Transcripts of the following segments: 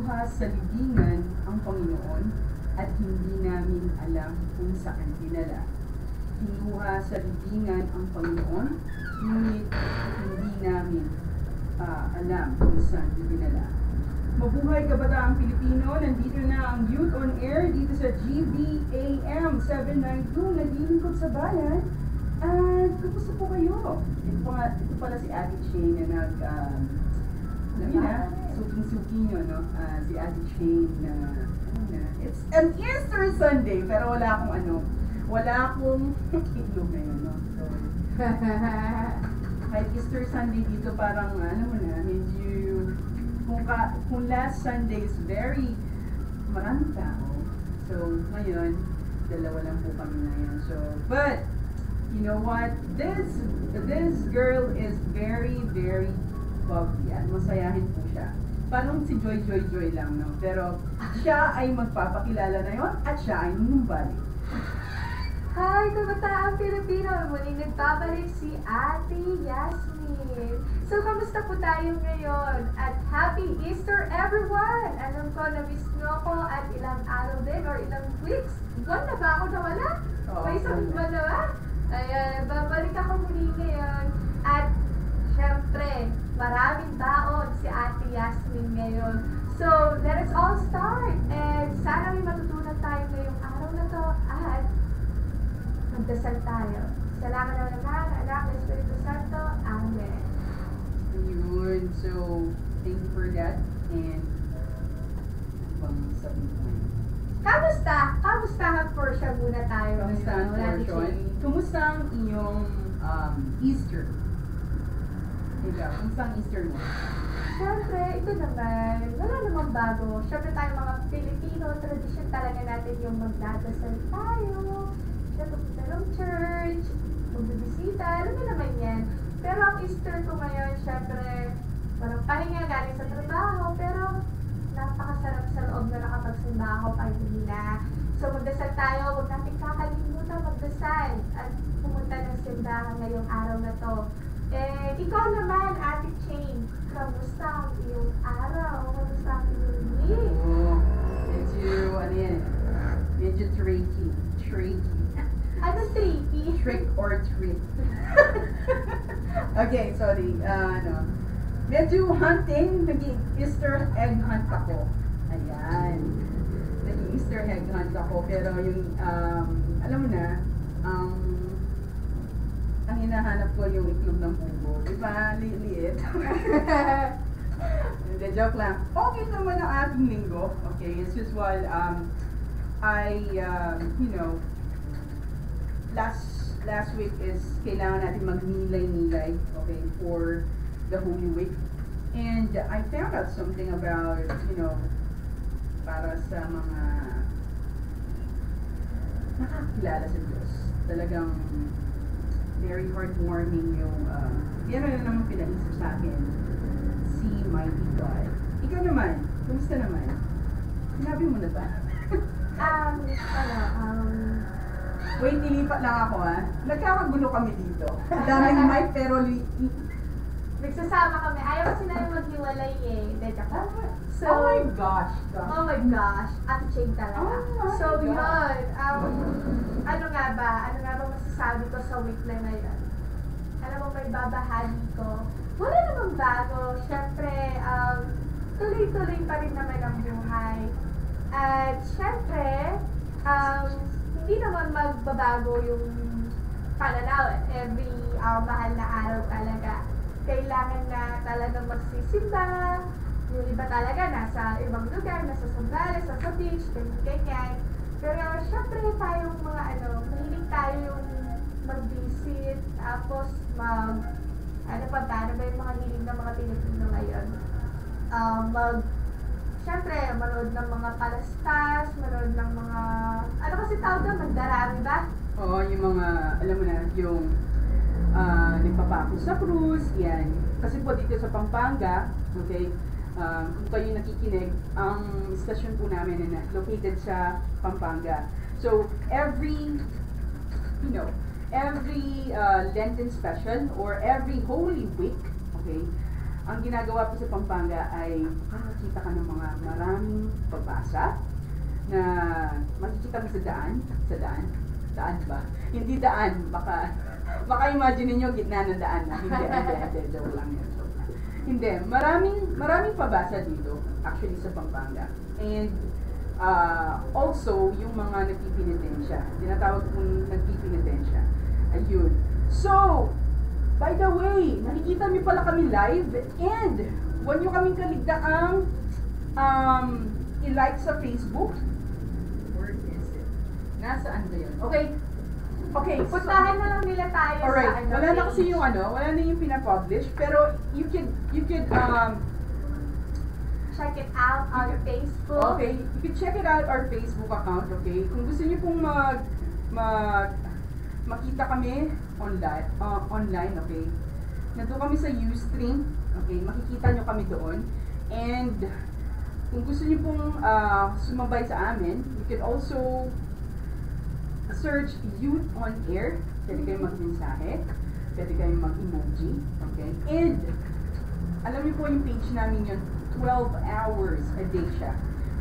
Kinuha sa libingan ang Panginoon at hindi namin alam kung saan dinala. Kinuha sa libingan ang Panginoon, ngunit hindi namin alam kung saan dinala. Mabuhay kabataang Pilipino, nandito na ang Youth on Air dito sa GBAM 792, naglilingkod sa bayan. At kumusta po kayo? Ito pala si Ate Shane na suking-suking nyo, no? Si Ate Shane na, it's an Easter Sunday, pero wala akong itlog ngayon, no? So, kahit Easter Sunday dito parang, medyo, kung last Sunday is very maraming tao. So, ngayon, dalawa lang po kami ngayon. So, but, you know what? This girl is very, very bubbly at masayahin po siya. Parang si Joy lang, no? Pero siya ay magpapakilala na yon at siya ay nunumbalik. Hi, kabataang Pilipino! Muling nagbabalik si Ate Yasmin. So, kamusta po tayo ngayon? At Happy Easter, everyone! Alam ko, na-miss nyo ako at ilang araw din or ilang weeks. Buwan na ba ako nawala? May isang buwan na ba? Ayan, babalik ako muli ngayon. At, syempre, maraming baon si Ate Yasmin ngayon. So, let us all start. And sana may matutunan tayo ngayong araw na to. At, magdasal tayo. Salamat na naman, anak ng Espiritu Santo. Amen. Yun. So, thank you for that. And, sabi ko ngayon. Kamusta? Kamusta ang portion muna tayo? Kamusta ang portion? Kumusta ang iyong Easter? Ikaw, kumusta ang Easter mo? Siyempre, ito naman, wala namang bago. Siyempre tayo mga Pilipino, tradisyon talaga natin yung magdadasal tayo. Siyempre, punta ng church, magbibisita, alam mo naman yan. Pero ang Easter ko ngayon, siyempre, parang pahinga galing sa trabaho, pero napakasarap sa loob na nakapagsimba ako kanina. So magdasal tayo, huwag natin kakalimutan magdasal at pumunta ng simbahan ngayong araw na to. And ikaw naman, Ate Shane, kamusta ang iyong araw? Kamusta ang iyong week? Medyo tricky. Ano tricky? Trick or treat. Okay, sorry. Medyo hunting, nag-Easter egg hunt ako. Ayan. Nag-Easter egg hunt ako, pero yung, alam mo na, ang hinahanap ko yung itlog ng pugo. Di ba? Liit. Hindi, joke lang. Okay naman ang ating linggo. Okay, it's just while, last week is kailangan natin magnilay-nilay, okay, for the Holy Week. And I found out something about, para sa mga nakakilala sa Diyos. Talagang very heartwarming yung, yan na naman pinaisip sa akin, si Mighty God. Ikaw naman, kumusta naman? Sinabi mo na ba? Wait, nilipat lang ako Nagkakagulo kami dito. Ang daming mic pero nagsasama kami. Ayaw kasi namin maghiwalay So, oh my gosh. Oh my gosh. Ate Shane talaga. So, yun. Ano nga ba masasabi ko sa week na ngayon? Alam mo, may babahagi ko. Wala namang bago. Siyempre, tuloy-tuloy pa rin naman ang buhay. At siyempre, hindi naman magbabago yung pananaw. Every mahal na araw talaga. Kailangan na talagang magsisimba. Yung iba talaga nasa ibang lugar, nasa sandales, sa beach, ganyan. Pero syempre tayong mga mahilig tayo yung mag-visit, tapos paano ba yung mga hiling ng mga Pilipino ngayon? Syempre, manood ng mga palastas, manood ng mga, kasi tawag na, magdarami ba? Oo, yung mga, alam mo na, yung nagpapako sa cruise, yan. Kasi po dito sa Pampanga, okay, kung kayo nakikinig, ang station po namin na located sa Pampanga. So, every Lenten special or every Holy Week, okay, ang ginagawa po sa Pampanga ay makakakita ka ng mga maraming pagbasa na makikita mo sa daan ba? Hindi daan, baka imagine niyo gitna ng daan na, hindi, joke lang yan. Hindi, maraming pabasa dito, actually sa Pampanga. And also, yung mga nagpipinitensya, tinatawag kong nagpipinitensya. Ayun. So, by the way, nakikita niyo pala kami live, and huwag niyo kaming kaligtaang i-like sa Facebook. Where is it? Nasaan ba yun? Okay, Puntahan na lang nila tayo alright, sa ano. wala na kasi yung wala na yung pinapublish, pero you could check it out on Facebook. okay, you can check it out our Facebook account, okay? Kung gusto niyo pong makita kami online, okay? Nandun kami sa Ustream, okay? Makikita nyo kami doon. And kung gusto niyo pong sumabay sa amin, you can also search Youth on Air. Pwede kayong mag-mensahe, pwede kayong mag-emoji, okay? And alam niyo po yung page namin yun, 12 hours a day siya.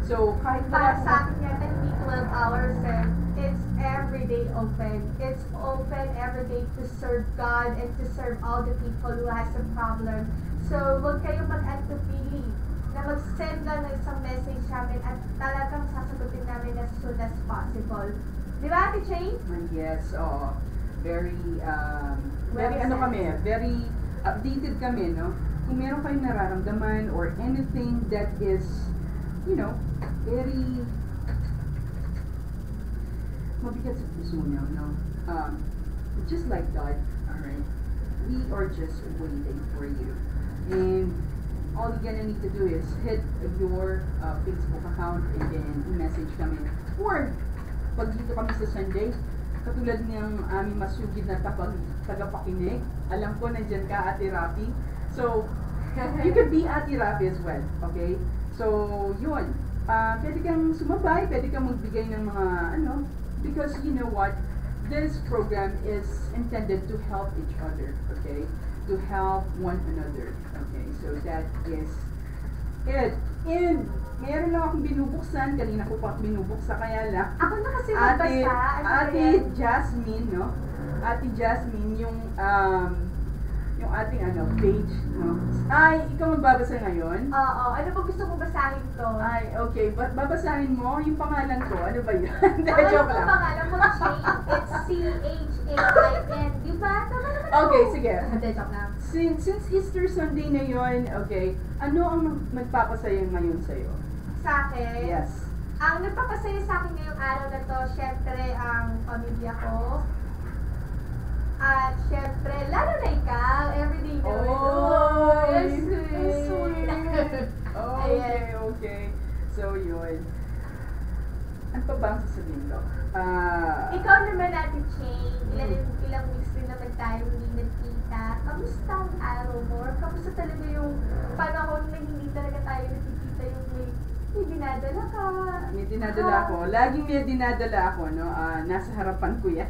So, kahit Para wala sa akin yata hindi 12 hours and it's every day open. It's open every day to serve God and to serve all the people who has a problem. So, huwag kayong mag-antipili na mag-send lang ng isang message namin at talagang sasagutin namin as soon as possible. Di ba, Ate Chain? yes, very Well kami, very updated kami, no? Kung meron kayong nararamdaman or anything that is, very mabigat sa puso nyo, no? Just like God, alright? We are just waiting for you. And all you're gonna need to do is hit your Facebook account and then i-message kami. Or, pag dito kami sa Sunday, katulad ng aming masugid na tagapakinig, alam ko nandiyan ka, Ate Rafi. So, you could be Ate Rafi as well, okay? So, yun. Pwede kang sumabay, pwede kang magbigay ng mga, because you know what? This program is intended to help each other, okay? To help one another, okay? So, that is it. And, meron lang akong binubuksan, kanina ko pa binubuksan, kaya lang, Ako na kasi magbasa. Ate Jasmine, no? Ate Jasmine, yung ating page, no? Ay, ikaw magbabasa ngayon? Oo. Ano ba gusto mong basahin to? Ay, okay. Babasahin mo yung pangalan ko. Ano ba yun? Hindi, Alam joke mo lang. pangalan mo, Chain. It's C-H-A-I-N. Di ba? Tama naman ako. Okay, sige. Hindi, joke lang. Since Easter Sunday na yun, okay, ano ang magpapasaya ngayon sa'yo? Sa akin? Yes. Ang nagpapasaya sa akin ngayong araw na to, syempre, ang pamilya ko. At syempre, lalo na ikaw, everyday na Oh, yes, sweet. sweet. Okay. So, yun. Ano pa ba ang sasabihin ko? Ikaw naman, Ate Chain, ilang weeks din naman tayo hindi nagkita. Kamusta ang araw mo? Or kamusta talaga yung panahon na hindi talaga tayo nagkikita, yung may dinadala ka? May dinadala ako. Laging may dinadala ako, no? Nasa harapan ko yan.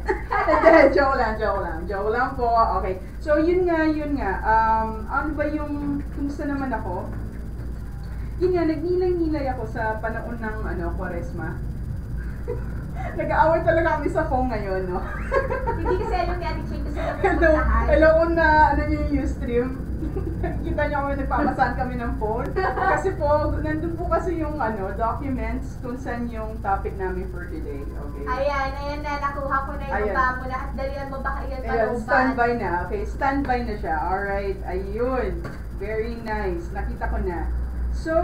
Joke lang po. Okay. So, yun nga. Ano ba yung, kumusta naman ako? Yun nga, nagnilay-nilay ako sa panahon ng, Kwaresma. Nag-aaway talaga kami sa phone ngayon, no? Hindi kasi alam ni Ate Chain kasi napupuntahan. Hello ko na, yung Ustream. Kita niyo kami, nagpapasahan kami ng phone. Kasi po, nandun po kasi yung documents kung saan yung topic namin for today. Okay? Ayan na, nakuha ko na yung baba mo na at dalian mo baka yan Ayan, palooban. standby na. Okay, standby na siya. Alright, ayun. Very nice. Nakita ko na. So,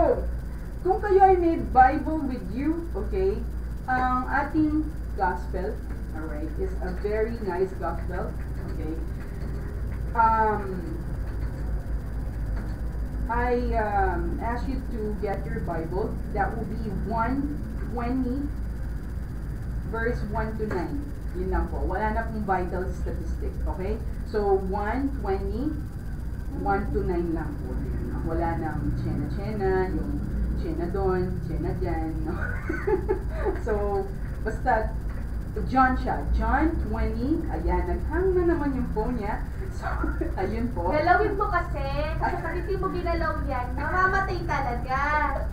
kung kayo ay may Bible with you, okay, ang ating gospel, alright, is a very nice gospel. Okay. I ask you to get your Bible. That will be 1:20 verse 1 to 9. Yun lang po. Wala na pong vital statistic. Okay? So, 1:20, 1 to 9 lang po. Wala nang chena-chena, yung chena doon, chena dyan. No? So, basta John siya. John 20. Ayan, naghang na naman yung phone niya. So, ayun po. Galawin mo kasi pag hindi mo ginalaw yan, mamamatay talaga.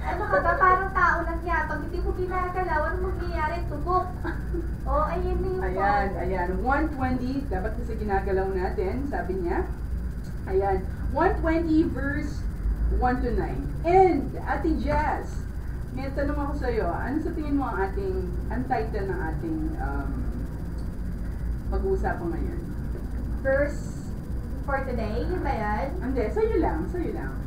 Ano ka ba, parang tao lang yan. Pag hindi mo ginagalaw, ano mangyayari? Tubok. Oh, ayun na yung Ayan, ayan. 120, dapat kasi ginagalaw natin, sabi niya. Ayan, 120 verse 1 to 9. And, Ate Jazz, may tanong ako sa'yo. Ano sa tingin mo ang title ng ating pag-uusapan ngayon? verse for today, yun ba yan? Hindi, sa'yo lang, sa'yo lang.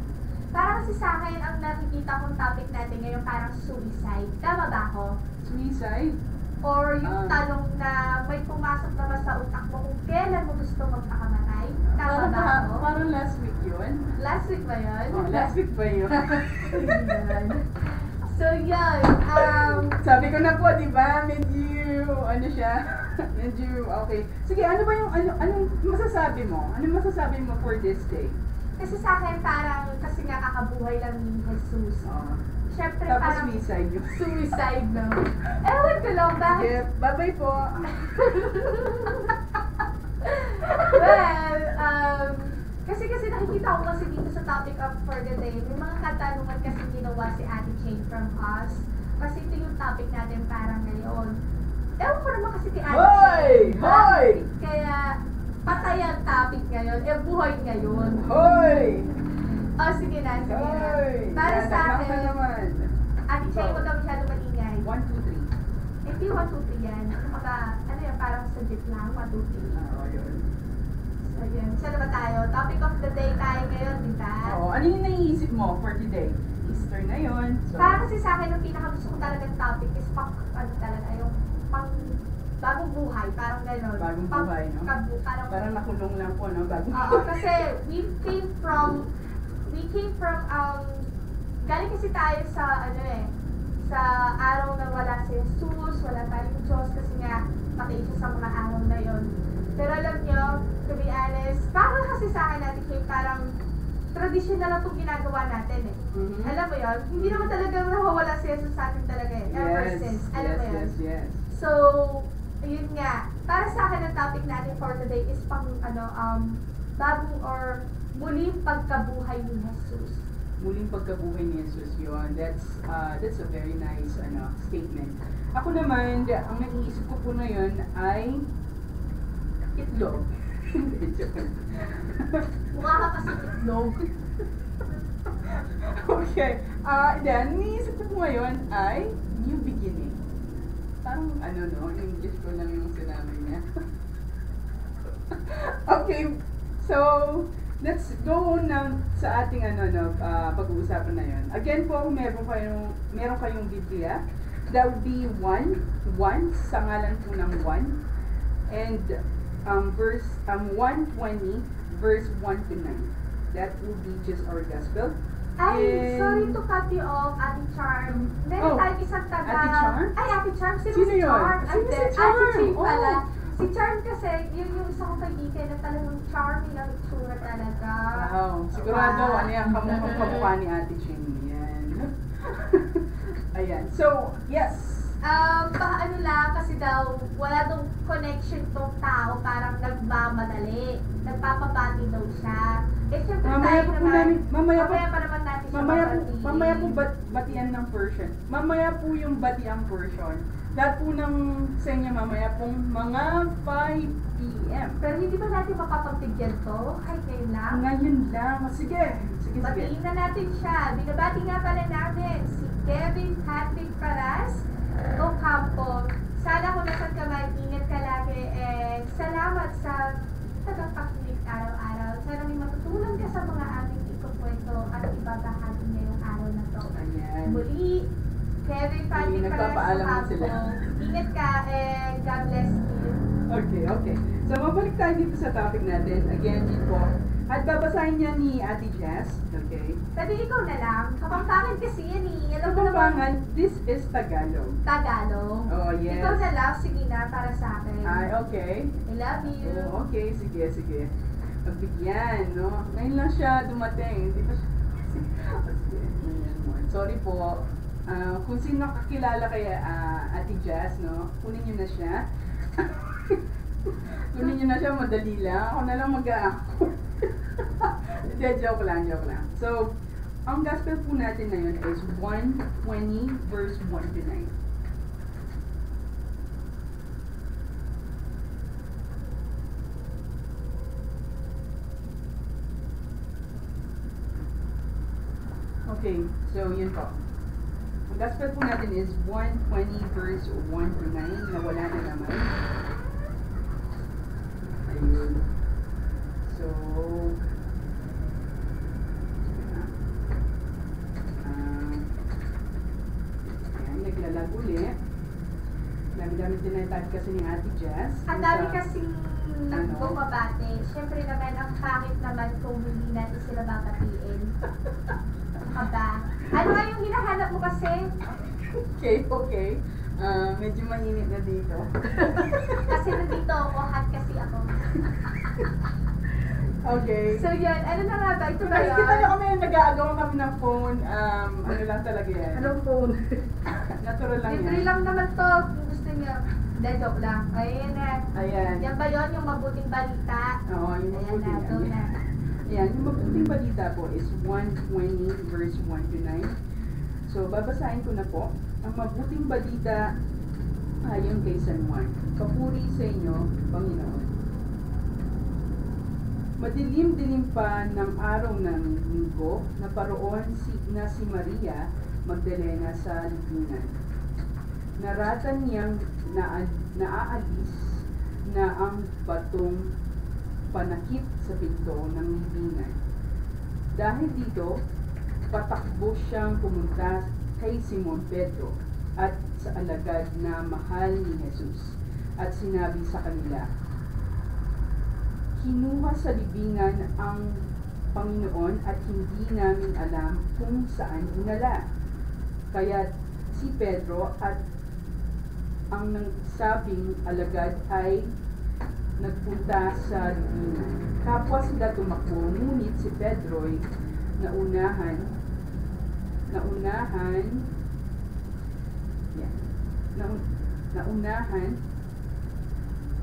Parang kasi sa akin, ang nakikita kong topic natin ngayon parang suicide. Tama ba ako? Suicide? Or yung tanong na may pumasok naman sa utak mo kung kailan mo gusto magpakamatay. Tama ba ako? Parang last week yun. Last week ba yun? Oh, last week ba yun? So yun, Sabi ko na po, di ba? Medyo, ano siya? Medyo, okay. Sige, ano ba yung, anong masasabi mo? Anong masasabi mo for this day? kasi sa akin parang, kasi nga kakabuhay lang ni Jesus. Oh. Syempre Tapos parang suicide yun. suicide, no? Ewan ko lang, bakit? Sige, bye-bye po. Well, kasi nakikita ko kasi dito sa topic of for the day, may mga katanungan kasi ginawa si Ate Jane from us. Kasi ito yung topic natin parang ngayon. Ewan ko naman kasi kay Ate Hoy! Jane. Hoy! Kaya patay ang topic ngayon, buhay ngayon. Hoy! Oh, sige na, sige na. Hoy! Para sa Nagkakama akin, naman. Ate Jane, huwag ka masyado maingay. 1, 2, 3. Hindi 1, 2, 3 yan. Ano yan, parang saglit lang, 1, 2, 3. Oo, yun. So, yun. Saan na ba tayo? Topic of the day tayo ngayon, di ba? Oo, ano yung naiisip mo for today? Easter na yun. So, Para kasi sa akin, ang pinaka-gusto ko talagang topic is yung bagong buhay, parang gano'n. Bagong buhay, no? Parang nakulong lang po, no? Bagong Oo, kasi we came from, galing kasi tayo sa, sa araw na wala si Jesus, wala tayong Diyos, kasi nga, patay siya sa mga araw na yon. Pero alam nyo, to be honest, parang kasi sa akin natin, Kay, parang traditional lang itong ginagawa natin eh. Mhm. Alam mo yon, hindi naman talagang nawawala si Jesus sa atin talaga eh. Ever since. Alam mo yun? Yes. So, yun nga. Para sa akin, ang topic natin for today is bagong or muling pagkabuhay ni Jesus. Muling pagkabuhay ni Jesus yun. That's a very nice statement. Ako naman, ang naiisip ko po na yun ay itlog. Mukha ka kasi itlog. Okay. Then, naiisip ko po ngayon ay new beginning. Parang English ko lang yung sinabi niya. Okay. So, let's go na sa ating pag-uusapan na yun. Again po, kung meron kayong Biblia, that would be 1 sa ngalan po ng 1. And verse 120 verse 1 to 9. That will be just our gospel. Ay, sorry to cut you off, Ate Charm. Meron tayong isang taga... Ate Charm? Ay, Ate Charm? Sino Sino si yun? Charm? Sino si Ate Charm? Jane pala. Oh. Si Charm kasi, yun yung isa kong kaibigan na talagang charming ang itsura talaga. Wow. Sigurado, Wow. yan, kamukha ni Ate Chin. Yan. Ayan. So, yes. Paano lang, kasi daw, wala daw connection tong tao, parang nagmamadali. Nagpapabati daw siya. Eh, syempre Mamaya tayo po naman, mamaya pa naman natin siya mamaya po batian ng version. Mamaya po yung batiang version. Lahat po ng sa inyo mamaya pong mga 5 p.m. Pero hindi ba natin mapapagbigyan to? Ay, ngayon lang. Ngayon lang. Sige. Batiin na natin siya. Binabati nga pala namin si Kevin Patrick Paras Ocampo. Sana kung nasan ka man, ingat ka lagi, and salamat sa tagapakinig araw-araw. Sana may matutunan ka sa mga aming ikukwento at ibabahagi ngayong araw na to. Ayan. Muli, Kevin Patrick Paras nagpapaalam na Ocampo. sila. Ingat ka, and God bless you. Okay. So, mabalik tayo dito sa topic natin. Again, dito. At babasahin niya ni Ate Jess. Okay. Pwede ikaw na lang. Kapampangan kasi yan eh. Alam mo naman, Kapampangan, this is Tagalog. Tagalog. Oh, yes. Ikaw na lang, sige na, para sa akin. Ay, okay. I love you. Oh, okay, sige. Pagbigyan, no? Ngayon lang siya dumating. Hindi pa siya... Sige, sorry po. Kung sino nakakilala kay Ate Jazz, no? Kunin niyo na siya. Kunin niyo na siya, madali lang. Ako na lang mag-a-ako. Joke lang. So, ang gospel po natin na yun is 1:20 verse 1 to 9. Okay, so yun po. Ang gospel po natin is 1:20 verse 1 to 9. Nawala na naman. Ayun. So, ayan, naglalag ulit. Dami-dami din na-type kasi ni Ate Jazz. Ang dami kasing nagbumabate. Siyempre naman, ang pangit naman kung hindi natin sila babatiin. Ba? Ano nga yung hinahanap mo kasi? Okay. Medyo mainit na dito. Kasi nandito ako, hot kasi ako. Okay. So yun, ano na nga ba? Ito ba Guys, yun? kita nyo kami, nag-aagaw kami ng phone. Ano lang talaga yan. Anong phone? Natural lang Libre yan. lang naman to, kung gusto nyo. Hindi, joke lang. Ayan na. Ayan. Yan ba yun, yung mabuting balita? Oo, yung Ayan mabuting. na, go na. Ayan, yung mabuting balita po is 1:20 verse 1 to 9. So, babasahin ko na po. Ang mabuting balita ayon kay San Juan. Papuri sa inyo, Panginoon. Madilim-dilim pa ng araw ng linggo, naparoon na si Maria Magdalena sa libingan. Naratan niyang naaalis na ang batong panakip sa pinto ng libingan. Dahil dito, patakbo siyang pumunta kay Simon Pedro at sa alagad na mahal ni Jesus at sinabi sa kanila, "Kinuha sa libingan ang Panginoon at hindi namin alam kung saan dinala." Kaya si Pedro at ang nagsabing alagad ay nagpunta sa libingan. Kapwa sila tumakbo, ngunit si Pedro'y naunahan,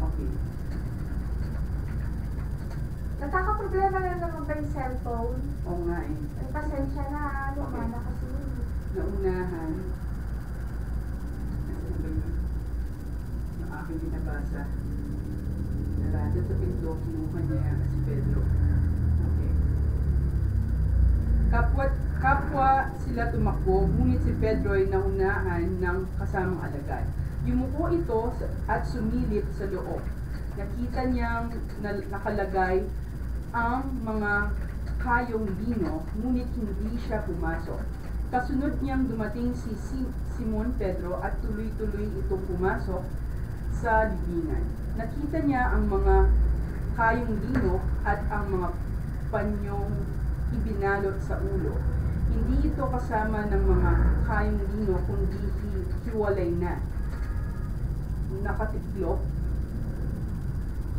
okay. Nagkakaproblema na naman ba yung cellphone? Oo nga eh. Ay, pasensya na, lumana kasi. Naunahan. Nasaan ba yun? Yung aking binabasa. Narada sa pinto, kinuha niya si Pedro. Okay. Kapwa sila tumakbo, ngunit si Pedro ay naunahan ng kasamang alagad. Yumuko ito at sumilip sa loob. Nakita niyang nakalagay ang mga kayong lino, ngunit hindi siya pumasok. Kasunod niyang dumating si Simon Pedro at tuloy-tuloy itong pumasok sa libingan. Nakita niya ang mga kayong lino at ang mga panyong ibinalot sa ulo. Hindi ito kasama ng mga kayong lino kundi hiwalay na. Nakatiklop.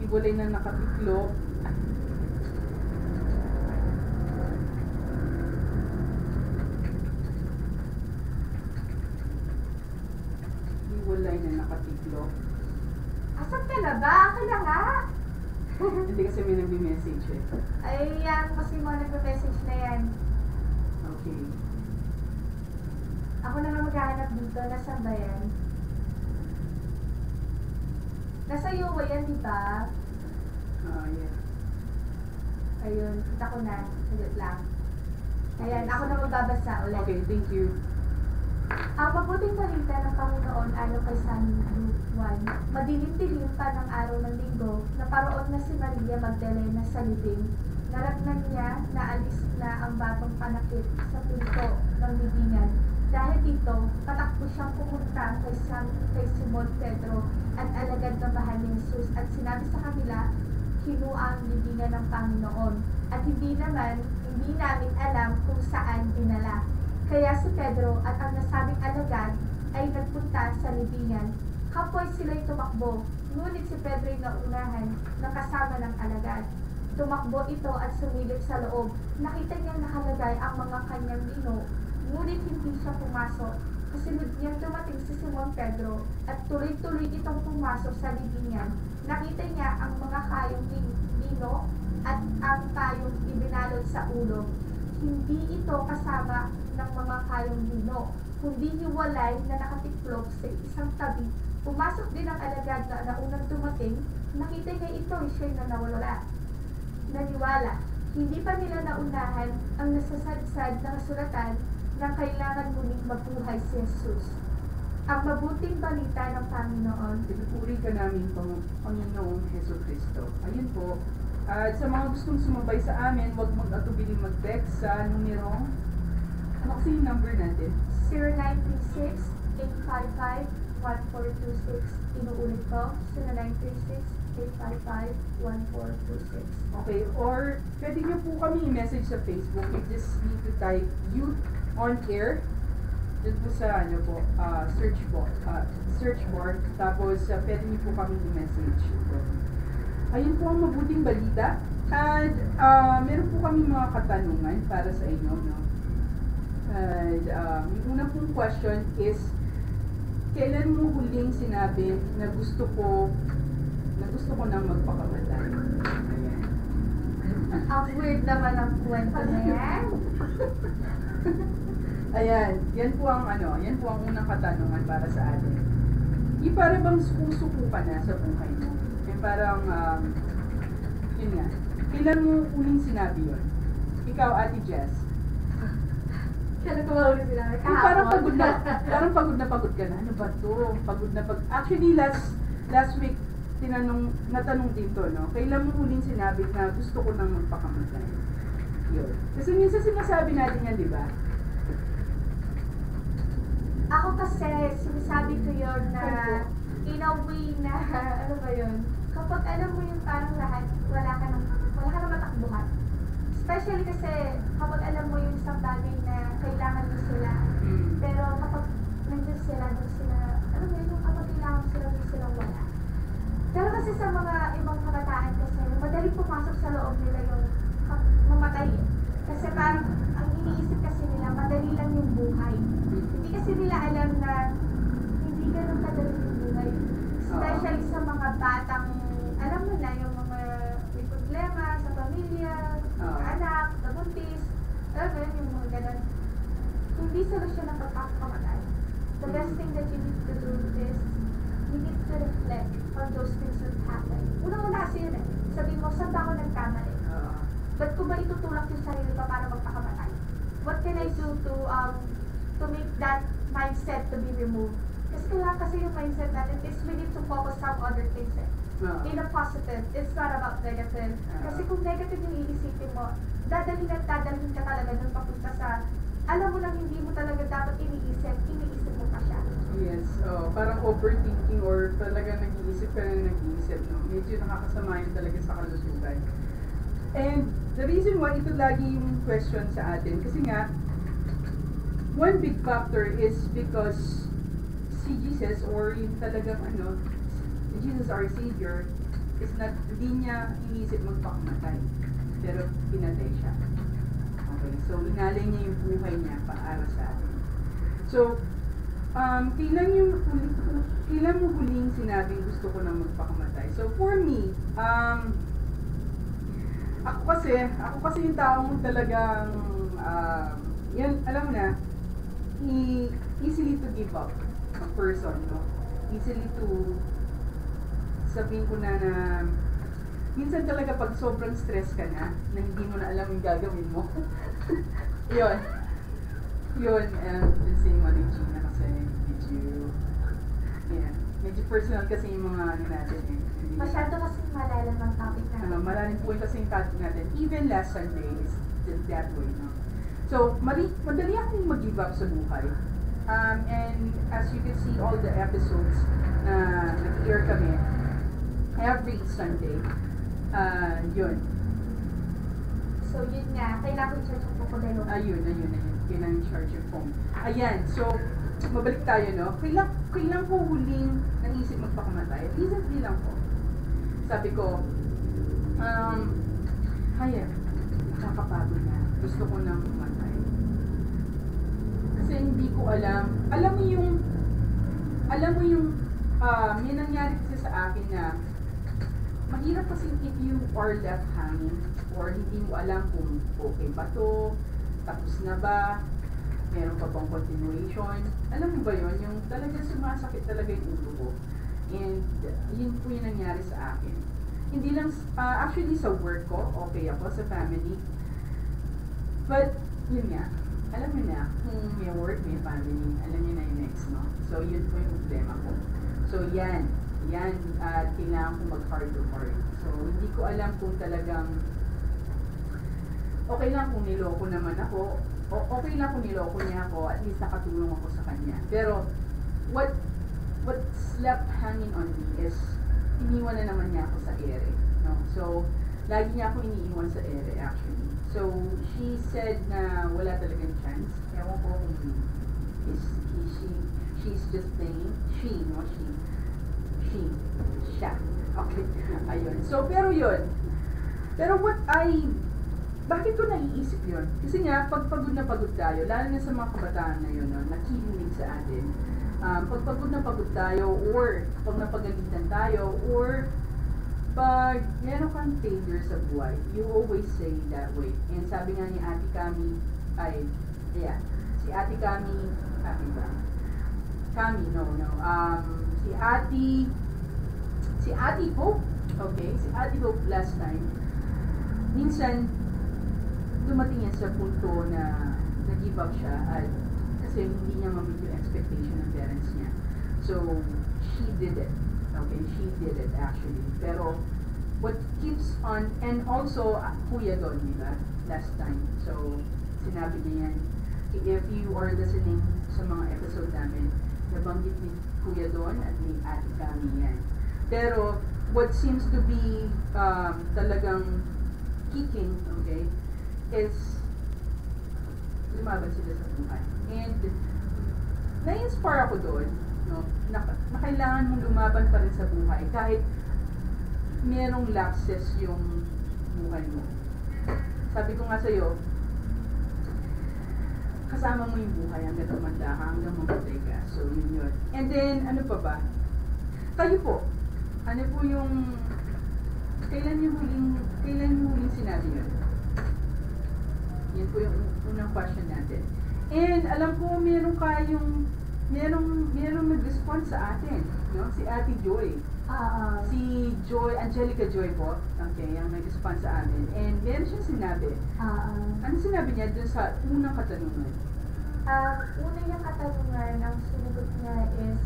Hiwalay na nakatiklop. Hiwalay na nakatiklop. Asan ka na ba? Ako na nga. Hindi kasi may nagbi-message eh. Ay, yan, kasi mga nagpa-message na yan. Okay. Ako na nga maghahanap dito. Nasaan ba yan? Nasa Yowa yan, di ba? Yeah. Ayun, kita ko na. Sagot lang. Ayan, ako na magbabasa ulit. Okay, thank you. Ang mabuting balita ng Panginoon ayon kay San Juan, madilim-dilim pa ng araw ng linggo, naparoon na si Maria Magdalena sa libing. Naratnan niya na alis na ang batong panakit sa pinto ng libingan. Dahil dito, patakbo siyang pumunta kay Simon Pedro at alagad na mahal ni Jesus at sinabi sa kanila, "Kinuha ang libingan ng Panginoon at hindi namin alam kung saan dinala." Kaya si Pedro at ang nasabing alagad ay nagpunta sa libingan. Kapwa sila'y tumakbo, ngunit si Pedro ay naunahan ng kasama ng alagad. Tumakbo ito at sumilip sa loob. Nakita niyang nakalagay ang mga kanyang lino, ngunit hindi siya pumasok. kasunod niyang dumating si Simon Pedro at tuloy-tuloy itong pumasok sa libingan. Nakita niya ang mga kayong lino at ang kayong ibinalot sa ulo. Hindi ito kasama ng mga kayong lino, kundi hiwalay na nakatiklop sa isang tabi. Pumasok din ang alagad na unang dumating. Nakita niya ito, siya'y naniwala. Hindi pa nila naunahan ang nasasadsad na kasulatan na kailangan muling mabuhay si Jesus. Ang mabuting balita ng Panginoon. Pinupuri ka namin, Panginoong Heso Kristo. Ayun po. At sa mga gustong sumabay sa amin, huwag mag-atubiling mag-text sa numerong, ano kasi yung number natin? 0936-855-1426. Inuulit ko, 0936-855-1426. Okay, or pwede nyo po kami i-message sa Facebook. You just need to type Youth on Air. Doon po sa search board. Tapos pwede nyo po kami i-message. Ayun po ang mabuting balita. And meron po kami mga katanungan para sa inyo. No? And yung una pong question is, kailan mo huling sinabi na gusto ko nang magpakamatay? Ayan. Ang weird naman ang kwento na yan. Ayan, yan po ang unang katanungan para sa atin. Yung para bang suko ka na sa buhay mo? Yung parang, yun nga, kailan mo uling sinabi yun? Ikaw, Ate Jess. Kailan ko ba ulit sinabi? Yung parang pagod ka na. Ano ba to? Actually, last week, natanong dito, no? Kailan mo uling sinabi na gusto ko nang magpakamatay? Yun. Kasi minsan sinasabi natin yan, di ba? Ako kasi, sinasabi ko yun na in a way na, ano ba yun? Kapag alam mo yung parang lahat, wala ka nang matakbuhan. Especially kasi, kapag alam mo yung isang bagay na kailangan mo sila. Pero kapag nandiyan sila, doon sila, alam mo yun, yung kapag kailangan mo sila, doon silang wala. Pero kasi sa mga ibang kabataan kasi, madali pumasok sa loob nila yung mamatay. Kasi parang, ang iniisip kasi nila, madali lang yung buhay. Hindi kasi nila alam na hindi ganun kadali yung buhay. Especially sa mga batang, alam mo na, yung mga may problema sa pamilya, anak, nabuntis, alam mo yun, yung mga ganun. Hindi solusyon ang pagkakamatay. The best thing that you need to do is, you need to reflect on those things that happen. Unang-una kasi yun eh. Sabihin mo, saan ba ako nagkamali? Ba't ko ba itutulak yung sarili ko para magpakamatay? What can I do to make that mindset to be removed? Kasi kailangan kasi yung mindset natin is we need to focus on other things eh. In a positive, it's not about negative. Kasi kung negative yung iisipin mo, dadalhin ka talaga dun papunta sa, alam mo lang hindi mo talaga dapat iniisip mo pa siya. Yes, parang overthinking or talaga nag-iisip ka na nag-iisip, no? Medyo nakakasama yun talaga sa kalusugan. And the reason why ito lagi yung question sa atin, kasi nga, one big factor is because si Jesus or yung talagang Jesus our Savior is not, hindi niya inisip magpakamatay, pero pinatay siya. Okay, so inalay niya yung buhay niya para sa atin. So, kailan mo huling sinabing gusto ko nang magpakamatay? So for me, ako kasi yung taong talagang, yan, alam mo na, easily to give up a person, no? Easily to, sabihin ko na minsan talaga pag sobrang stress ka na hindi mo na alam yung gagawin mo. yun, and saying mo ni Gina kasi medyo personal kasi yung mga natin eh. Masyado kasi malalim ang topic natin. Malalim po kasi yung topic natin. Even last Sunday is that way, no? So, madali akong mag-give up sa buhay. And as you can see, all the episodes na nag-air kami, every Sunday, yun. So, yun nga, kailangan ko charge yung crocodile. Ayun. Kailangan charge yung phone. Ayan, so, mabalik tayo, no? Kailan ko huling naisip magpakamatay? Recently lang po. Sabi ko, nakakapagod na. Gusto ko nang mamatay. Kasi hindi ko alam. Alam mo yung, may nangyari kasi sa akin na mahirap kasi if you are left hanging or hindi mo alam kung okay ba to, tapos na ba, meron pa bang continuation. Alam mo ba yun? Yung talagang sumasakit talaga yung ulo ko. And yun po yung nangyari sa akin. Hindi lang, actually sa work ko, okay ako, sa family. But, yun nga, alam mo na, kung may work, may family, alam niyo na yung next, no? So, yun po yung problema ko. So, yan, kailangan ko mag-heart to heart. So, hindi ko alam kung talagang, okay lang kung niloko naman ako, okay lang kung niloko niya ako, at least nakatulong ako sa kanya. Pero, what's left hanging on me is, iniwan na naman niya ako sa ere, no? So, lagi niya ako iniiwan sa ere, actually. So, she said na wala talagang chance. Ewan ko kung she's just playing. Siya. Okay, ayun. So, pero yun. Pero bakit ko naiisip yun? Kasi nga, pag pagod na pagod tayo, lalo na sa mga kabataan na yun, no, nakikinig sa atin, pag pagod na pagod tayo, or pag napagalitan tayo, or pag meron kang failure sa buhay, you always say that way. And sabi nga ni Ate Kami, si Ate Kami, si Ate Hope, okay, si Ate Hope last time, minsan, dumating yan sa punto na nag-give up siya at kasi hindi niya ma-meet yung expectation ng parents niya. So, she did it. Okay, she did it actually. Pero, what keeps on, and also, Kuya Don, diba? Last time. So, sinabi niya yan. If you are listening sa mga episode namin, nabanggit ni Kuya Don at ni Ate Kami yan. Pero, what seems to be talagang kicking, okay, is lumaban sila sa buhay. And, na-inspire ako doon, no, na kailangan mong lumaban pa rin sa buhay kahit merong lapses yung buhay mo. Sabi ko nga sa'yo, kasama mo yung buhay hanggang tumanda ka, hanggang mamatay ka. So, yun. And then, ano pa ba? Kayo po, ano po yung, kailan yung huling sinabi yun? Yan po yung unang question natin. And alam ko, merong nag-respond sa atin, no? Si Ate Joy. Si Joy, Angelica Joy po, okay, ang nag-respond sa atin. And meron siyang sinabi. Ano sinabi niya dun sa unang katanungan? Una niyang katanungan, ang sinagot niya is,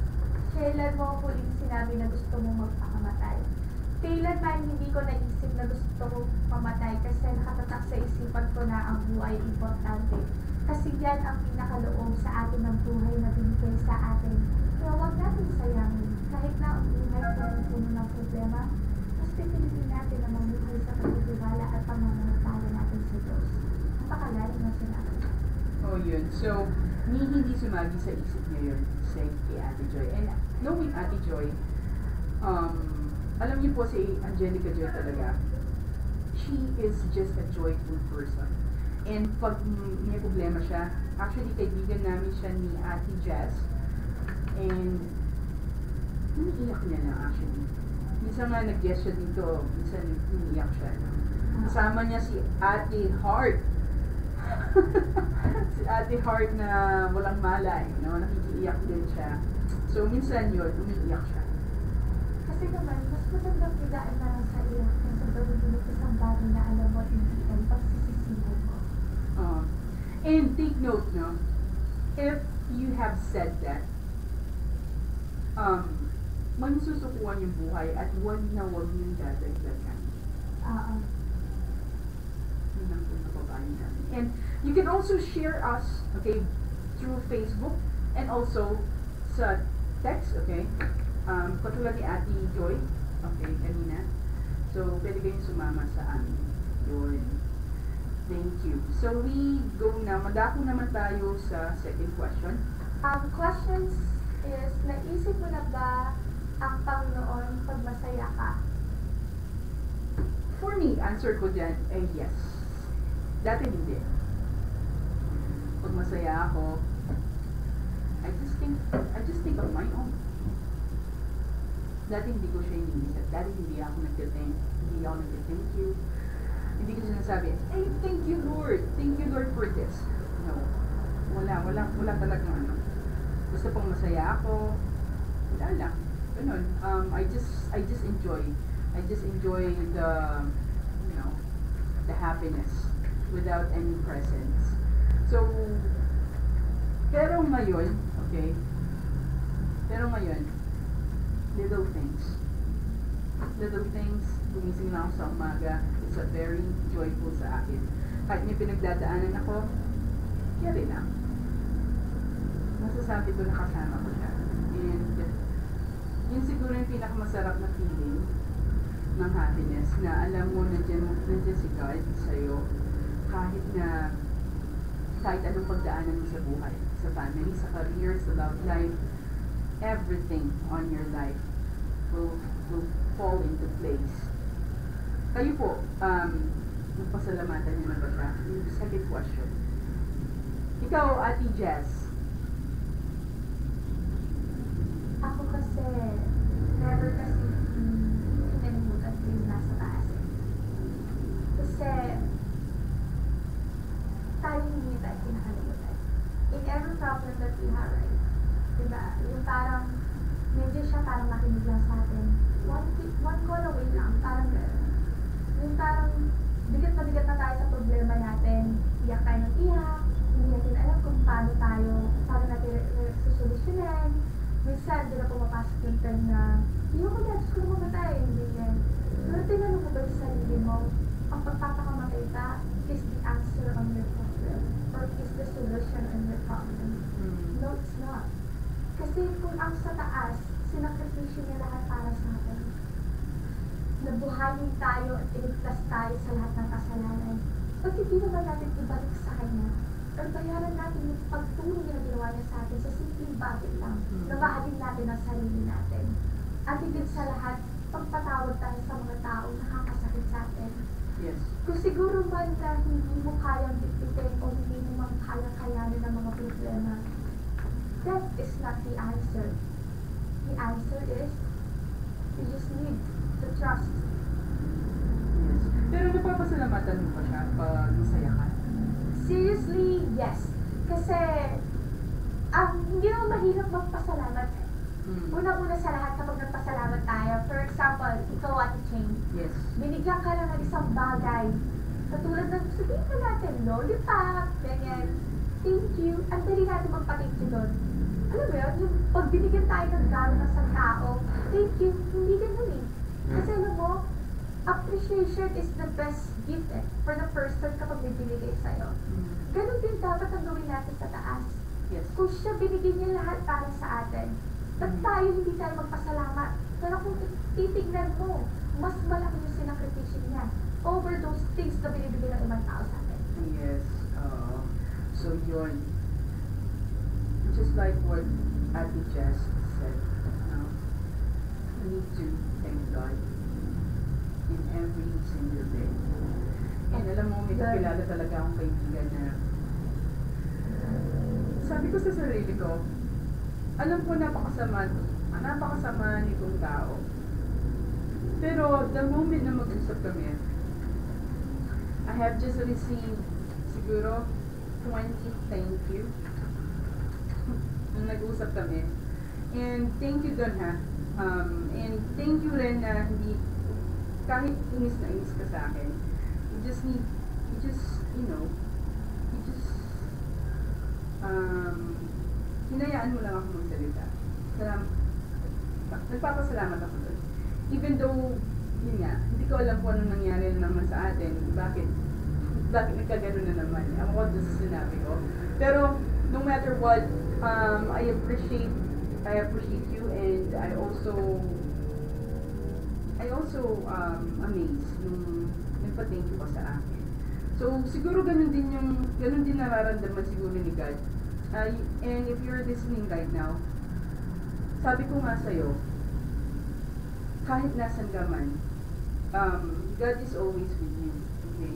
kailan mo huling sinabi na gusto mo magpakamatay? Kailan man hindi ko naisip na gusto ko mamatay kasi nakatatak sa isipan ko na ang buhay importante. Kasi yan ang pinakaloob sa atin ng buhay na binigay sa atin. Kaya huwag natin sayangin. Kahit na ang buhay puno ng problema, mas pipilitin natin na mamuhay sa pagtitiwala at pamamalataya natin sa Diyos. Napakalalim na sinabi. Oh, yun. So, hindi sumagi sa isip niya yun, say kay Ate Joy. And knowing Ate Joy, alam niyo po si Angelica Joy talaga, she is just a joyful person. And pag may problema siya, actually kaibigan namin siya ni Ate Jazz, and iniiyak niya na actually. Minsan nga nag-guest siya dito, minsan iniiyak siya. No? Kasama niya si Ate Heart. Si Ate Heart na walang malay, no? Nakikiiyak din siya. So minsan yun, umiiyak siya. Kasi naman, mas magandang biglaan na lang sa iyo kaysa gawin mo isang bagay na alam mo hindi ang pagsisisihan mo. And take note, no? If you have said that, magsusukuan yung buhay at huwag yung dadagdagan. Yun ang pinapapain natin. And you can also share us, okay, through Facebook and also sa text, okay? Katulad ni Ate Joy, okay, kanina. So, pwede kayong sumama sa amin. Yun. Thank you. So, we go na. Madako naman tayo sa second question. Questions is, naisip mo na ba ang Panginoon pag masaya ka? For me, answer ko dyan ay yes. Dati hindi. Pag masaya ako, just think of my own. Dati hindi ko siya iniisip. Dati hindi ako nag-thank you. Hindi ko sinasabi, hey, thank you Lord for this. No. Wala talagang ano. Gusto pong masaya ako. Wala lang. Ganun. I just enjoy the, the happiness without any presents. So, pero ngayon, little things, gumising na ako sa umaga, it's a very joyful sa akin. Kahit may pinagdadaanan ako, carry lang. Masasabi ko na kasama ko siya. And, yun siguro yung pinakamasarap na feeling ng happiness, na alam mo nandiyan si God sa'yo, kahit anong pagdaanan mo sa buhay, sa family, sa career, sa love life, everything on your life will fall into place. Kayo po, magpasalamatan niyo na ba siya? Yung second question. Ikaw, Ate Jess. Ako kasi, never kasi kinalimutan ko yung nasa taas. Kasi, tayo hindi tayo kinakalimutan. In every problem that we have, right? Diba? Yung parang, medyo siya parang makinig lang sa atin. One call away lang, parang gano'n. Yung parang, bigat na tayo sa problema natin. Iyak tayo ng iyak, hindi natin alam kung paano natin susolusyonan. Minsan, di na pumapasok yung time na, hindi ko na, gusto ko mamatay, hindi yan. Pero tinanong mo ba sa sarili mo, ang pagpapakamatay ka is the answer on your problem, or is the solution on your problem? No, it's not. Kasi kung ang sa taas, sinakripisyo niya lahat para sa atin. Nabuhayin tayo at iligtas tayo sa lahat ng kasalanan. Pag hindi naman natin ibalik sa Kanya, or bayaran natin yung pagtulong na ginawa niya sa atin sa simpleng bagay lang, na mahalin natin ang sarili natin. At higit sa lahat, pagpatawad tayo sa mga taong nakakasakit sa atin. Yes. Kung siguro man na hindi mo kayang bitbitin o hindi mo man kayang kayanin ng mga problema, that is not the answer. The answer is, you just need to trust. Yes. Pero napapasalamatan mo pa siya pag masaya ka? Seriously, yes. Kasi, hindi naman mahirap magpasalamat. Unang-una sa lahat kapag nagpasalamat tayo, for example, ikaw at Ching, Yes. binigyan ka lang ng isang bagay. Katulad ng, sabihin na natin, lollipop, ganyan. Thank you. Ang dali natin magpa-thank you doon. Alam mo yun, yung pag binigyan tayo ng gano'n ng isang tao, thank you, hindi ganun eh. Kasi alam mo, appreciation is the best gift for the person kapag may binigay sa'yo. Ganun din dapat ang gawin natin sa taas. Yes. Kung siya binigyan niya lahat para sa atin, ba't tayo hindi tayo magpasalamat? Pero kung titignan mo, mas malaki yung sinakripisyon niya over those things na binibigay ng ibang tao sa atin. Yes. So yun. Just like what Ate Jess said, we need to thank God in every single day. And alam mo, may kakilala talaga akong kaibigan na sabi ko sa sarili ko, alam ko napakasama nitong tao. Pero the moment na mag-usap kami, I have just received siguro 20 thank you nung nag-usap kami. And thank you doon ha. And thank you rin na hindi, kahit inis na inis ka sa akin, hinayaan mo lang ako magsalita. Nagpapasalamat ako doon. Even though, yun nga, hindi ko alam kung anong nangyari na naman sa atin, bakit nagkagano na naman. Ako ko doon sa sinabi ko. Pero, no matter what, I appreciate you, and I also amazed nung nagpa-thank you ka sa akin. So, siguro ganun din nararamdaman siguro ni God. And if you're listening right now, sabi ko nga sa'yo, kahit nasan ka man, God is always with you. Okay?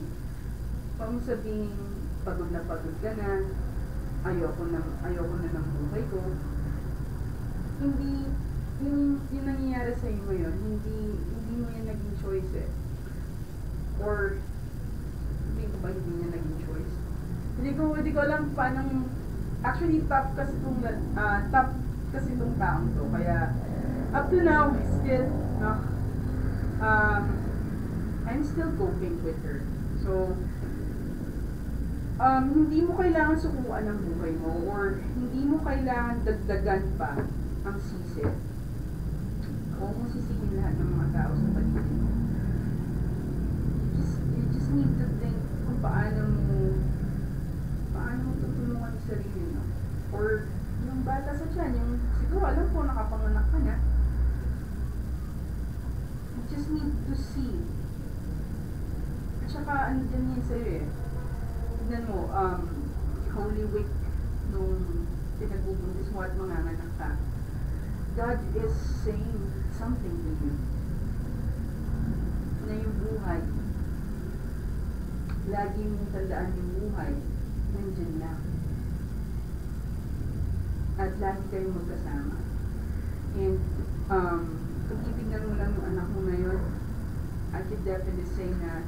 Huwag mo sabihin, pagod na ka na, ayoko na ng buhay ko. hindi, yung nangyayari sa iyo ngayon, hindi mo yan naging choice eh. Or, hindi ko ba hindi niya naging choice? Hindi ko alam paano, actually tough kasi itong taong to. Kaya, up to now, still, I'm still coping with her. So, hindi mo kailangan sukuan ang buhay mo or hindi mo kailangan dagdagan pa ang sisi. Huwag mo sisihin lahat ng mga tao sa paligid mo. You just need to think kung paano mo tutulungan yung sarili mo. Or yung bata sa tiyan, yung siguro alam ko nakapanganak ka na. You just need to see. At saka ano din yan sa'yo eh. Tignan mo, Holy Week nung pinagbubuntis mo at manganganak ka. God is saying something to you. Na yung buhay, lagi mong tandaan yung buhay, nandyan lang. At lagi kayong magkasama. And, kung titignan mo lang yung anak mo ngayon, I could definitely say na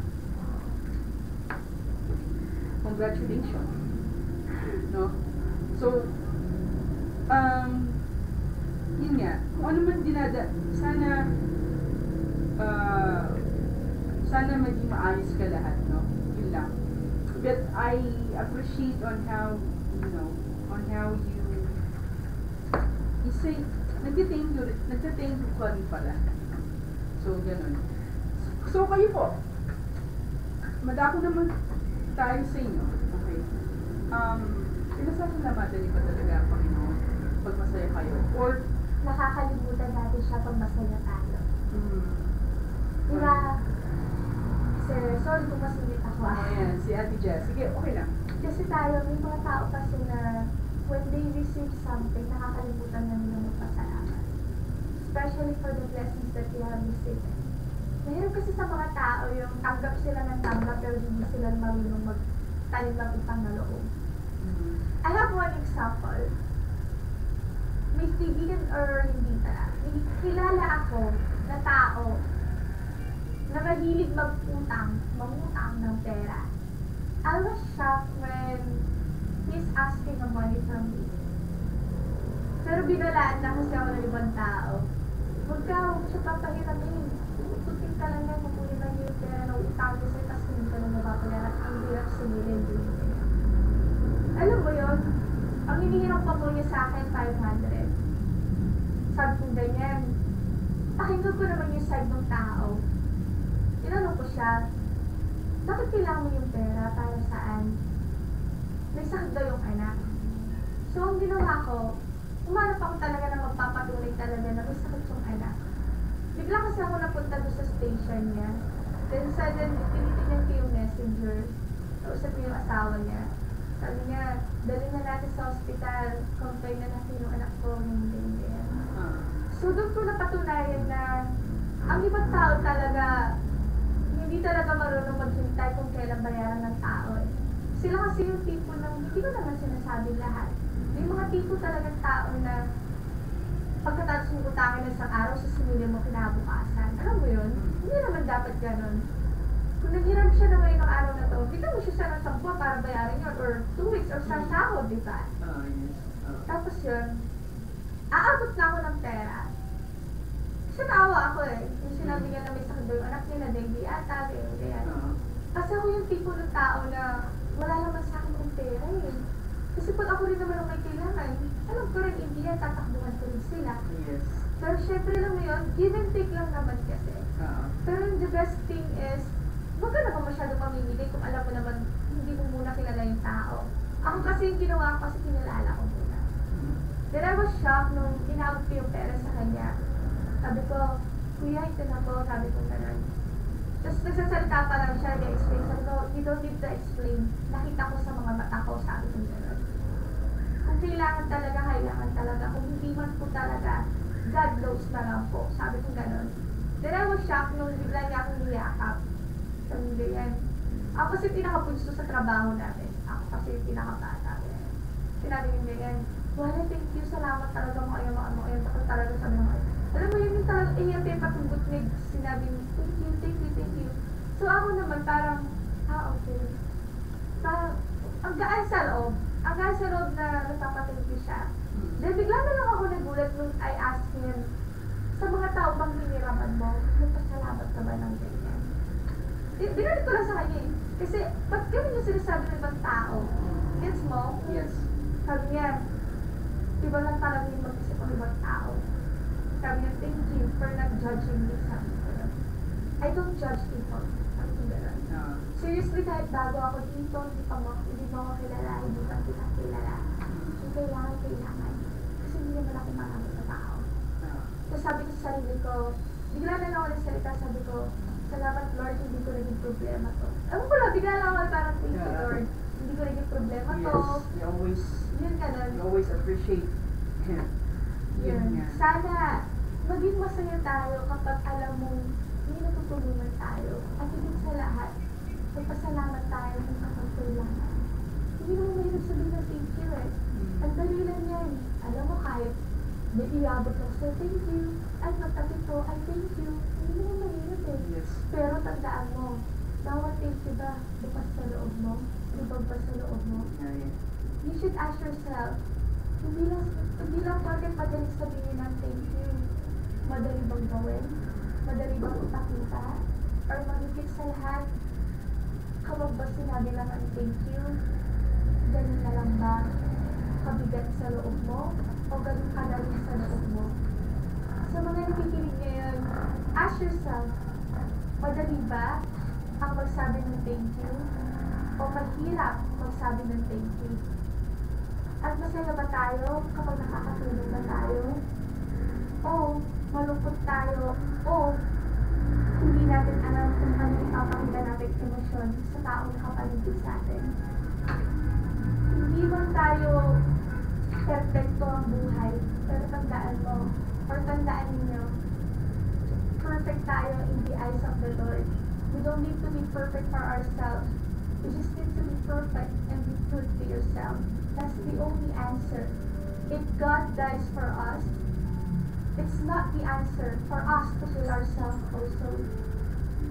congratulations. No? So, yun nga, kung ano man sana maging maayos ka lahat, no? Yun lang. But I appreciate on how you say, nagtithank you ka rin pala. So, ganun. So, kayo po, madako naman tayo sa inyo. Okay. Pinasasalamatan niyo ba talaga ang Panginoon pag masaya kayo? Or, nakakalimutan natin siya pag masaya tayo. Diba? Sir, sorry kung masulit ako. Ayan, si Ate Jess. Sige, okay lang. Kasi tayo, may mga tao kasi na when they receive something, nakakalimutan na nila magpasalamat. Especially for the blessings that they have received. Mahirap kasi sa mga tao yung tanggap sila ng tanggap pero hindi sila marunong magtanim ng utang na loob. I have one example. May kaibigan or hindi pala. May kilala ako na tao na mahilig mangutang ng pera. I was shocked when he's asking of money from me. Pero binalaan na kasi ako ng ibang tao. Huwag siya papahiramin. Tutin ka lang yan, kukunin lang yung pera na utang mo sa'yo, tapos hindi ka lang nababayaran. Ang hirap sumilin din. Alam mo yun? Ang hinihiram pa mo niya sa akin, 500. Sabi kong ganyan. Pakinggan ko naman yung side ng tao. Tinanong ko siya, bakit kailangan mo yung pera? Para saan? May sakit daw yung anak. So, ang ginawa ko, umanap ako talaga na magpapatunay talaga na may sakit yung anak. Bigla kasi ako napunta doon sa station niya. Then suddenly, tinitignan ko yung messenger. Nausap ko yung asawa niya. Sabi niya, dali na natin sa hospital. Confine na natin yung anak ko. Hindi. So doon ko napatunayan na ang ibang tao talaga, hindi talaga marunong maghintay kung kailan bayaran ng tao eh. Sila kasi yung tipo ng, hindi ko naman sinasabi lahat. May mga tipo talagang tao na pagkatapos mo utangin ng isang araw, susumili mo kinabukasan. Alam mo yun? Hindi naman dapat ganun. Kung naghiram siya na ngayon ng araw na to, bigyan mo siya ng 10 buwan para bayaran yun, or 2 weeks, or sa sahod, di ba? Tapos yun, aabot na ako ng pera. Kasi naawa ako eh. Yung sinabi niya na may sakit daw yung anak niya na dengue ata, ganyan. Kasi ako yung tipo ng tao na wala naman sa akin ng pera eh. Kasi pag ako rin naman ang may kailangan, alam ko rin, hindi yan, tatakbuhan ko rin sila. Yes. Pero syempre lang yun, give and take lang naman kasi. Pero the best thing is, huwag ka naman masyadong mamimigay kung alam mo naman, hindi mo muna kilala yung tao. Ako kasi yung ginawa ko kasi kinilala ko muna. Then I was shocked nung inabot ko yung pera sa kanya. Sabi ko, kuya, ito na po, sabi ko gano'n. Tapos nagsasalita pa lang siya, nag-explain. Sabi ko, you don't need to explain. Nakita ko sa mga mata ko, sabi ko gano'n. Kung kailangan talaga. Kung hindi man po talaga, God knows na lang po. Sabi ko gano'n. Then I was shocked nung bigla niya akong niyakap. Sabi ko ganyan. Ako kasi pinakabunso sa trabaho namin. Ako kasi pinakabata. Sinabi niya ganyan, wala, thank you, salamat talaga mo kayo, ako talaga sabi mo kayo. Alam mo, yun yung talagang iyapi patunggot na sinabi mo, thank you, thank you, thank you. So ako naman parang, okay. Parang, ang gaan sa loob na nagpapathank you siya. Then bigla na lang ako nagulat nung I asked him, sa mga tao bang hiniraman mo, nagpasalamat ka ba ng ganyan? Binalik ko lang sa kanya eh. Kasi, ba't ganun yung sinasabi ng ibang tao? Gets mo? Yes. Sabi niya, iba lang talaga yung mag-isip ng ibang tao. Sabi niya, thank you for not judging me. Sabi ko, I don't judge people. Sabi ko gano'n. Seriously, kahit bago ako dito, hindi mo ako kilala, hindi pa kita kilala. Yung kailangan. Kasi hindi naman ako maraming na tao. Tapos sabi ko sa sarili ko, bigla na lang ako nagsalita, sabi ko, salamat Lord, hindi ko naging problema to. Ewan ko lang, bigla lang ako parang thank you Lord. Hindi ko naging problema to. Yes, you always appreciate Him. Yun. Sana, maging masaya tayo kapag alam mo, may natutulungan tayo. At higit sa lahat, magpasalamat tayo kung kapag kailangan. Hindi naman mahirap sabihin na thank you eh. Ang dali lang yan. Alam mo, kahit may iabot lang sa thank you, at magtabi ko, I thank you. Hindi naman mahirap eh. Yes. Pero tandaan mo, bawat thank you ba, bukas sa loob mo, libag pa sa loob mo. You should ask yourself, hindi lang bakit madaling sabihin ng thank you. Madali bang gawin? Madali bang ipakita? Or mahigit sa lahat, kapag ba sinabi lang ang thank you, ganun na lang ba kabigat sa loob mo? O ganun kadali sa loob mo? Sa mga nakikinig ngayon, ask yourself, madali ba ang magsabi ng thank you? O mahirap magsabi ng thank you? At masaya ba tayo kapag nakakatulong na tayo? O malungkot tayo? O hindi natin alam kung ano ipapakita natin emosyon sa taong nakapaligid sa atin? Hindi man tayo perfecto ang buhay, pero tandaan mo, or tandaan ninyo, perfect tayo in the eyes of the Lord. We don't need to be perfect for ourselves. You just need to be perfect and be true to yourself. That's the only answer. If God dies for us, it's not the answer for us to kill ourselves also.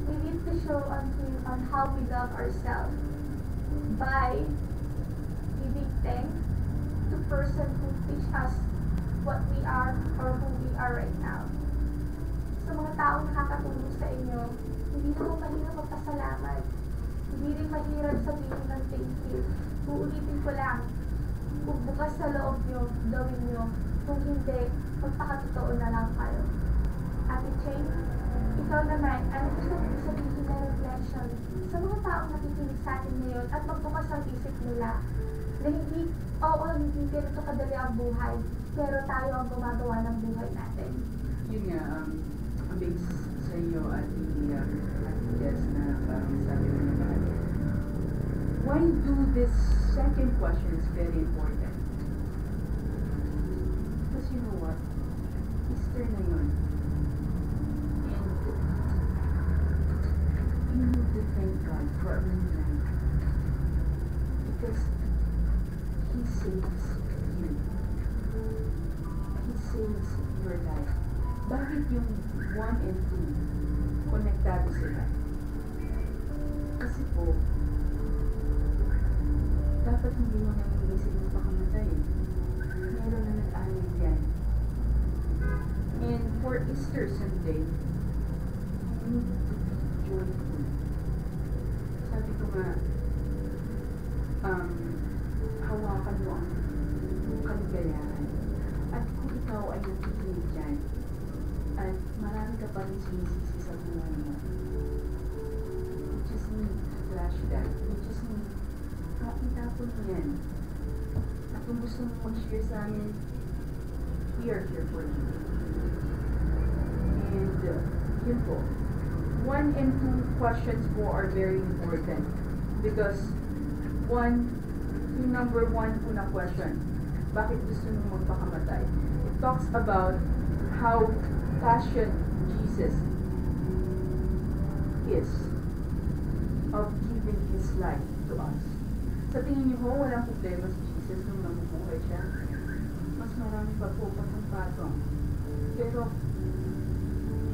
We need to show on Him on how we love ourselves by giving thanks to person who teach us what we are or who we are right now. Sa mga taong nakakatulong sa inyo, hindi naman mahirap magpasalamat. Hindi rin mahirap sabihin ng thank you. Uulitin ko lang, kung bukas sa loob nyo, gawin nyo. Kung hindi, magpakatotoo na lang kayo. Ate Chane, ikaw naman, ano gusto mong sabihin na reflection sa mga taong nakikinig sa atin ngayon at magbukas ang isip nila na hindi, hindi ganito kadali ang buhay, pero tayo ang gumagawa ng buhay natin. Yun nga, based sa iyo at Des na parang sabi mo na why do this second question is very important? Because you know what? Easter na yun. And you need to thank God for a new life. Because He saves you. He saves your life. Bakit yung 1 and 2 konektado sila? Kasi po, dapat hindi mo nang iisip mo pakamatay. Meron na nag-alay yan. And for Easter Sunday, you need to be joyful. Sabi ko nga, hawakan mo ang kaligayahan. At kung ikaw ay nakikinig dyan, at marami ka pa rin sinisisi sa buhay mo, you just need to flash that. You just need itapon mo yan. At kung gusto mo mag-share sa amin, we are here for you. And yun po, 1 and 2 questions po are very important because yung number 1 po na question, bakit gusto mo magpakamatay? It talks about how passion Jesus is of giving His life to us. Sa tingin niyo ho, walang problema si Jesus nung namubuhay siya? maraming pagpupatong-patong. Pero,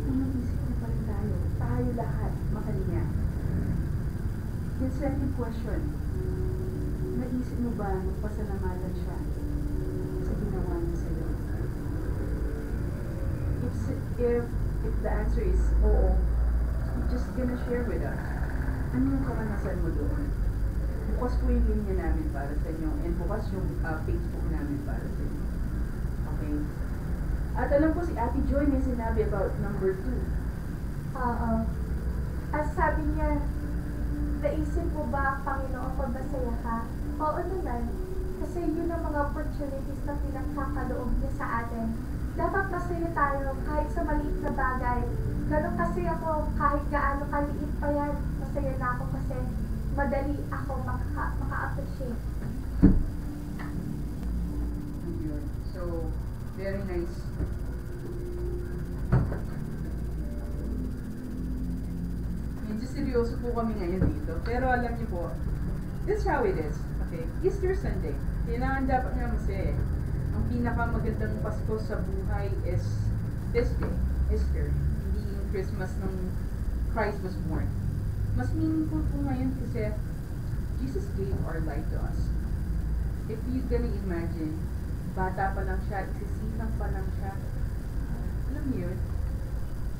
unang isip na pa rin tayo lahat makalinga. Yung second question, naisip mo ba magpasalamatan siya sa ginawa niya sa'yo? If the answer is oo, you're just gonna share with us. Ano yung karanasan mo doon? Bukas po yung linya namin para sa inyo and bukas yung Facebook namin para sa inyo. Okay? At alam ko si Ate Joy may sinabi about number 2. Oo. At sabi niya, naisip mo ba, Panginoon, pag masaya ka? Oo naman. Kasi yun ang mga opportunities na pinagkakaloob niya sa atin. Dapat masaya tayo kahit sa maliit na bagay. Ganun kasi ako, kahit gaano kaliit pa yan, masaya na ako kasi madali ako maka-appreciate. So, very nice. Medyo seryoso po kami ngayon dito. Pero alam niyo po, this is how it is. Okay? Easter Sunday. Kailangan dapat nga masaya. Ang pinakamagandang Pasko sa buhay is this day, Easter. Hindi yung Christmas nung Christ was born. Mas meaningful po ngayon kasi Jesus gave our life to us. If you're gonna imagine, bata pa lang siya, isisilang pa lang siya. Alam niyo yun?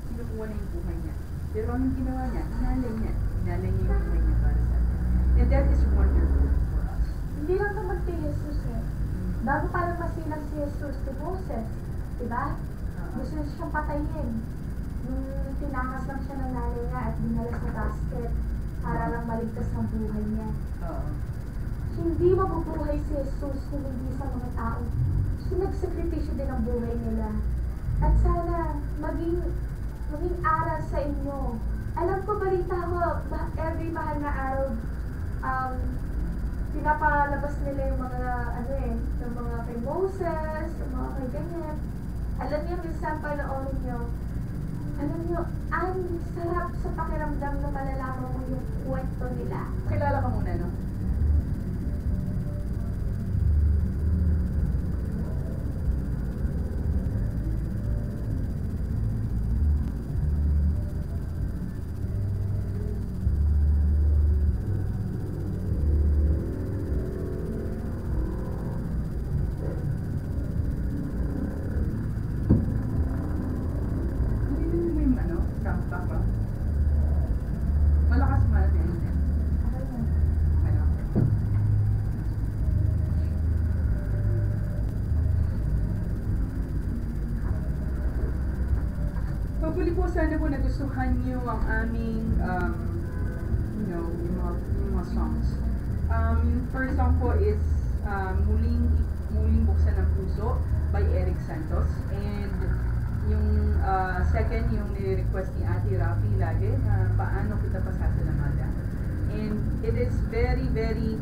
Kinukuha na yung buhay niya. Pero anong ginawa niya? Inalay niya. Inalay niya yung buhay niya para sa atin. And that is wonderful for us. Hindi lang naman kay Jesus eh. Bago pa lang masilang si Jesus, si Moses, diba? Gusto niya siyang patayin. Nung tinakas lang siya ng nanay niya at dinala sa basket para lang maligtas ang buhay niya. Hindi mabubuhay si Jesus kung hindi sa mga tao. Nagsakripisyo din ang buhay nila. At sana maging aral sa inyo. Alam ko, balita ko, every mahal na araw, pinapalabas nila yung mga, yung mga kay Moses, yung mga kay ganyan. Alam niyo, minsan panoorin niyo, alam niyo, ang sarap sa pakiramdam na malalaman mo yung kwento nila. Kilala ka muna, no? Malakas man yan. Hopefully po sana po nagustuhan niyo ang aming yung mga songs. Yung first song po is Muling Buksan ng Puso by Eric Santos, and yung second, yung ni-request ni Ate Rafi lagi na paano kita pasasalamatan. And it is very, very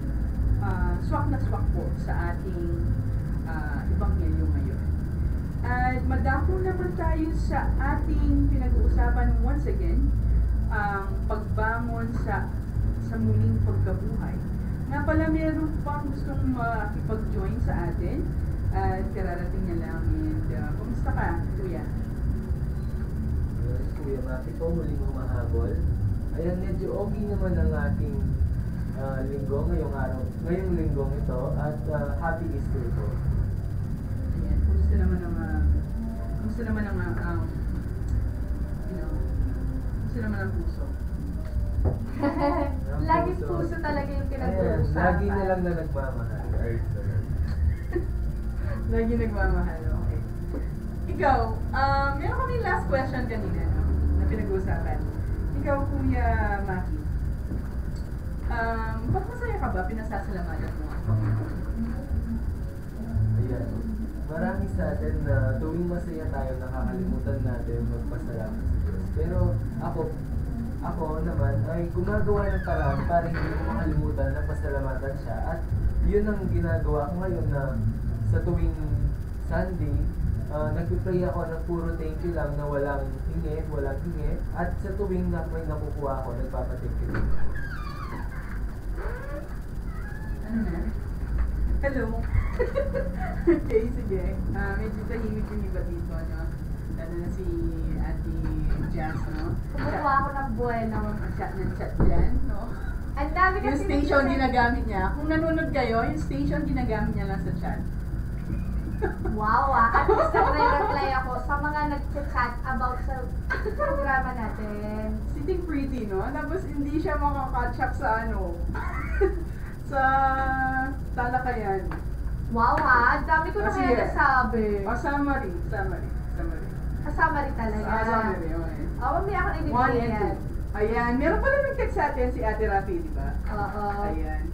swak na swak po sa ating ebanghelyo ngayon. At madako naman tayo sa ating pinag-uusapan once again, ang pagbangon sa muling pagkabuhay. Nga pala meron pang gustong makipag-join sa atin at kararating niya lang. And kumusta ka, Kuya? Yes, Kuya Maki po, muling humahabol. Ayan, medyo okay naman ang ating linggo ngayong linggong ito, at happy Easter po. Ayan, kumusta naman ang kumusta naman ang puso? Lagi puso talaga yung pinag-uusapan. Lagi na lang na nagmamahal. Lagi nagmamahal, okay. Ikaw, meron kami last question kanina, no? Na pinag-uusapan. Ikaw, Kuya Maki. Ba't masaya ka ba? Pinasasalamatan mo? Ayan. Marami sa atin na tuwing masaya tayo, nakakalimutan natin magpasalamat sa Diyos. Pero ako naman ay gumagawa ng paraan para hindi ko makalimutan na pasalamatan siya. At yun ang ginagawa ko ngayon, na sa tuwing Sunday, nagpipray ako ng puro thank you lang, na walang hingi. At sa tuwing may nakukuha ako, nagpapathank you. Ano na? Hello. Okay, sige. Medyo tahimik yung iba dito, no? Lalo na si Ate Jazz, no? Kumukuha ako ng bueno. Chat ng chat dyan, no? Ang dami Yung kasi station nagsasabi- ginagamit niya. Kung nanonood kayo, yung station ginagamit niya lang sa chat. Wow, at least nagre-reply ako sa mga nag-chat about sa programa natin. Sitting pretty, no? Tapos hindi siya makakatch up sa ano. sa talakayan. Wow ha, ang dami ko na Ah, kaya sige. nasabi. Summary. Kasama rin talaga. Summary, okay. Mamaya ako 1 ibigay and yan. 2. Ayan. Meron pala nag-text sa atin si Ate Rafi, di ba? Oo. Ayan.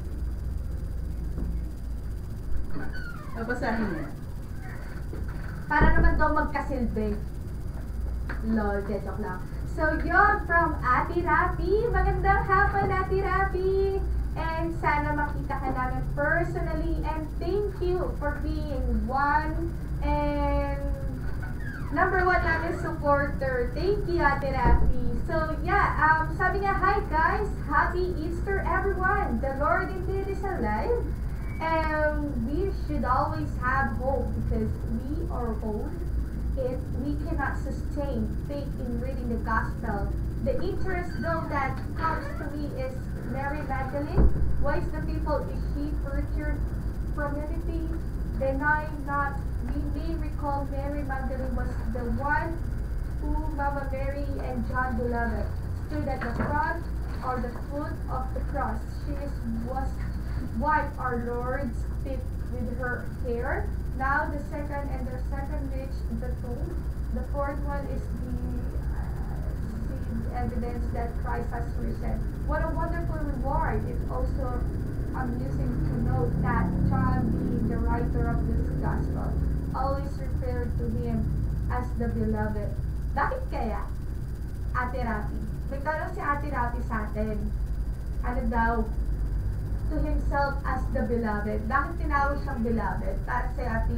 Nabasahin niya. Para naman daw magkasilbi. Lol, joke lang. So yun, from Ate Rafi. Magandang hapon, Ate Rafi. And sana makita ka namin personally. And thank you for being one and number one namin supporter. Thank you, Ate Rafi. So yeah, sabi niya, hi guys, happy Easter everyone. The Lord indeed is alive. And we should always have hope because we are old. If we cannot sustain faith in reading the gospel, the interest though that comes to me is Mary Magdalene. Why is the people is she perjured from anything? Denying not, we may recall Mary Magdalene was the one who Mama Mary and John beloved stood at the front or the foot of the cross. Was wiped our Lord's feet with her hair. Now the second reached the tomb. The fourth one is the evidence that Christ has risen. What a wonderful reward. It's also amusing to note that John, being the writer of this gospel, always referred to him as the beloved. Bakit kaya, Ate Rafi? Nagtanong si Ate Rafi sa atin, ano daw, to himself as the beloved. Bakit tinawag siyang beloved? Para sa Ate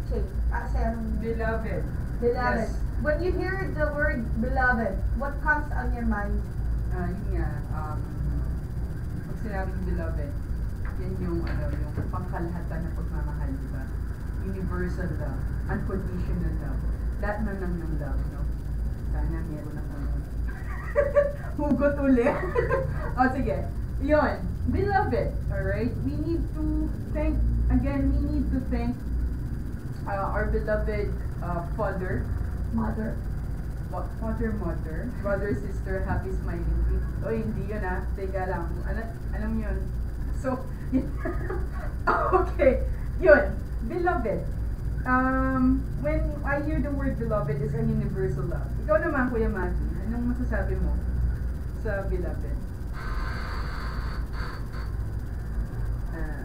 Che, para sa Beloved. beloved. Yes. When you hear the word beloved, what comes on your mind? Yun nga, pag sinabing beloved, yan yung, yung pangkalahatan na pagmamahal, di ba? Universal love, unconditional love, lahat na ng love, no? Sana meron ako nun. Hugot ulit. O sige, yun, beloved, alright? We need to thank our beloved father, Mother. mother, brother, sister, happy smiling feet. O hindi yun teka lang. Alam yun. So, okay, yun, beloved. When I hear the word beloved, is a universal love. Ikaw naman, Kuya Maki, anong masasabi mo sa beloved?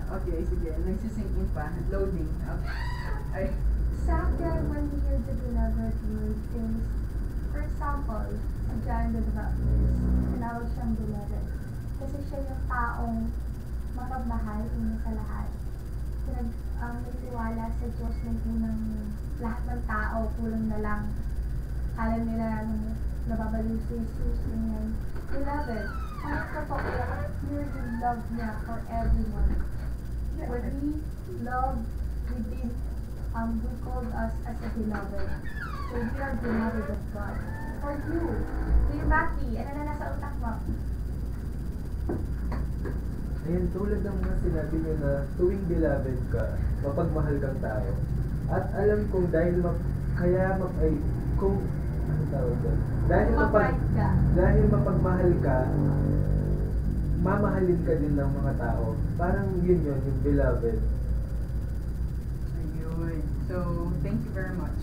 Okay, sige, nagsising in pa, loading. Okay. Ay, Sa akin, when you hear the beloved word is, for example, si John the Baptist, tinawag siyang beloved. Kasi siya yung taong mapagmahal una sa lahat. Nagtiwala sa Diyos ng unang lahat ng tao, kulang na lang. Alam nila nababaliw si Jesus, ganyan. Beloved, ang totoo, pure yung love niya for everyone. When we love, we called us as a beloved. So we are beloved of God. For you, Kuya Maki, ano na nasa utak mo? Ayun, tulad ng mga sinabi niyo na tuwing beloved ka, mapagmahal kang tao. At alam kong dahil ano tawag doon? Mag-right ka. Dahil mapagmahal ka, mamahalin ka din ng mga tao. Parang yun, yung beloved. ayun. So, thank you very much.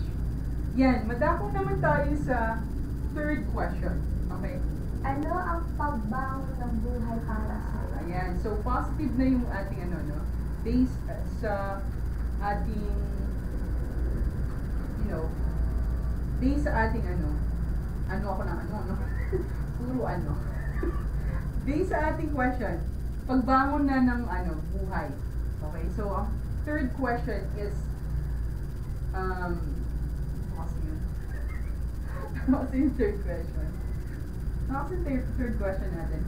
Yan, madako naman tayo sa third question. Okay? Ano ang pagbangon ng buhay para sa'yo? Ayan. So, positive na yung ating based sa ating, based sa ating puro based sa ating question, pagbangon na ng buhay. Okay? So, ang third question is, kasi yung third question. Kasi third question natin.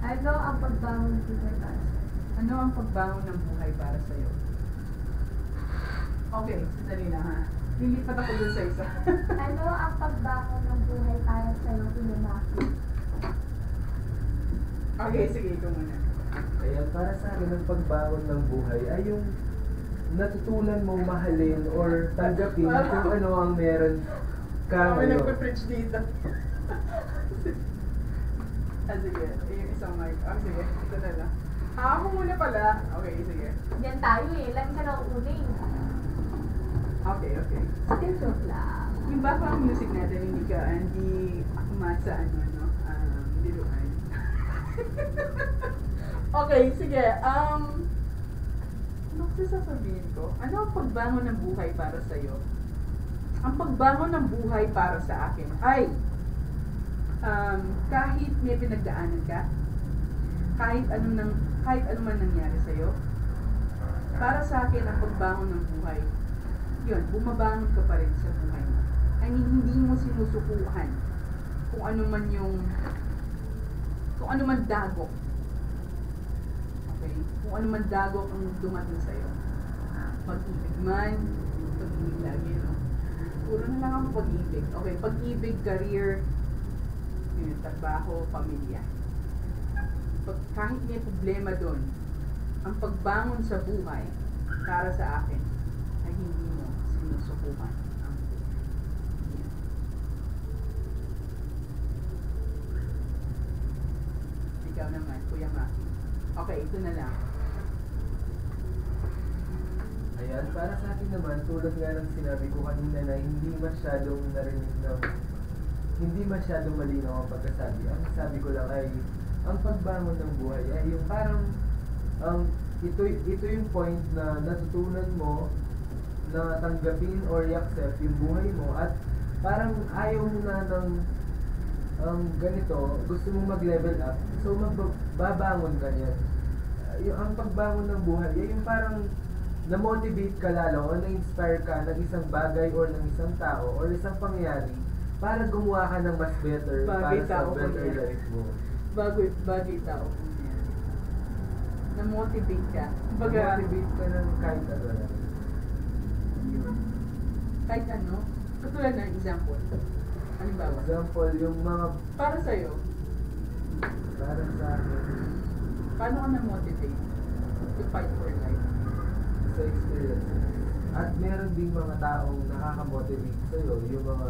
Ano ang pagbangon ng buhay para sa'yo? Ano ang pagbangon ng buhay para sa'yo? Okay, sandali na ha. Lilipat ako dun sa isa. Ano ang pagbangon ng buhay para sa'yo, Kuya Maki? Okay, sige, ikaw muna. Ayan, para sa akin, ang pagbangon ng buhay ay yung natutunan mong mahalin or tanggapin kung ano ang meron ka May ngayon. nagpe-preach dito. Sige, yung isang mic. Sige, ito na lang. Ako muna pala. Okay, sige. Yan tayo eh. Lagi ka na uuling. Okay. Still joke lang. Yung background music natin, hindi masa diluan. Okay, sige. Ano kasi sasabihin ko? Ano ang pagbangon ng buhay para sa'yo? Ang pagbangon ng buhay para sa akin ay kahit may pinagdaanan ka, kahit ano man nangyari sa'yo, para sa akin ang pagbangon ng buhay, yun, bumabangon ka pa rin sa buhay mo. I mean, hindi mo sinusukuhan kung ano man dagok. Okay? Kung ano man dagok ang dumating sa'yo. Pag-ibig man, pag-ibig lagi, no? Puro na lang ang pag-ibig. Okay, pag-ibig, career, yun, trabaho, pamilya. Kahit may problema doon, ang pagbangon sa buhay, para sa akin, ay hindi mo sinusukuhan ang buhay. Yan. Ikaw naman, Kuya Maki. Okay, ito na lang. Ayan, para sa akin naman, tulad nga ng sinabi ko kanina na hindi masyadong narinig ng hindi masyadong malinaw ang pagkasabi. Ang sabi ko lang ay ang pagbangon ng buhay ay yung parang ito yung point na natutunan mo na tanggapin or i-accept yung buhay mo at parang ayaw mo na ng ganito, gusto mong mag-level up, so magbabangon ka niyan. Ang pagbangon ng buhay ay yung parang na-motivate ka lalo o na-inspire ka ng isang bagay or ng isang tao or isang pangyayari para gumawa ka ng mas better Bagay para sa tao better ko yan. life mo. Bagay tao. Na-motivate ka. Motivate ka ng kahit ano lang. Kahit ano, katulad ng example. Halimbawa, Example, yung mga para sa'yo, para sa akin, paano ka na-motivate to fight for life? sa experiences. At meron ding mga taong nakaka-motivate sa'yo, yung mga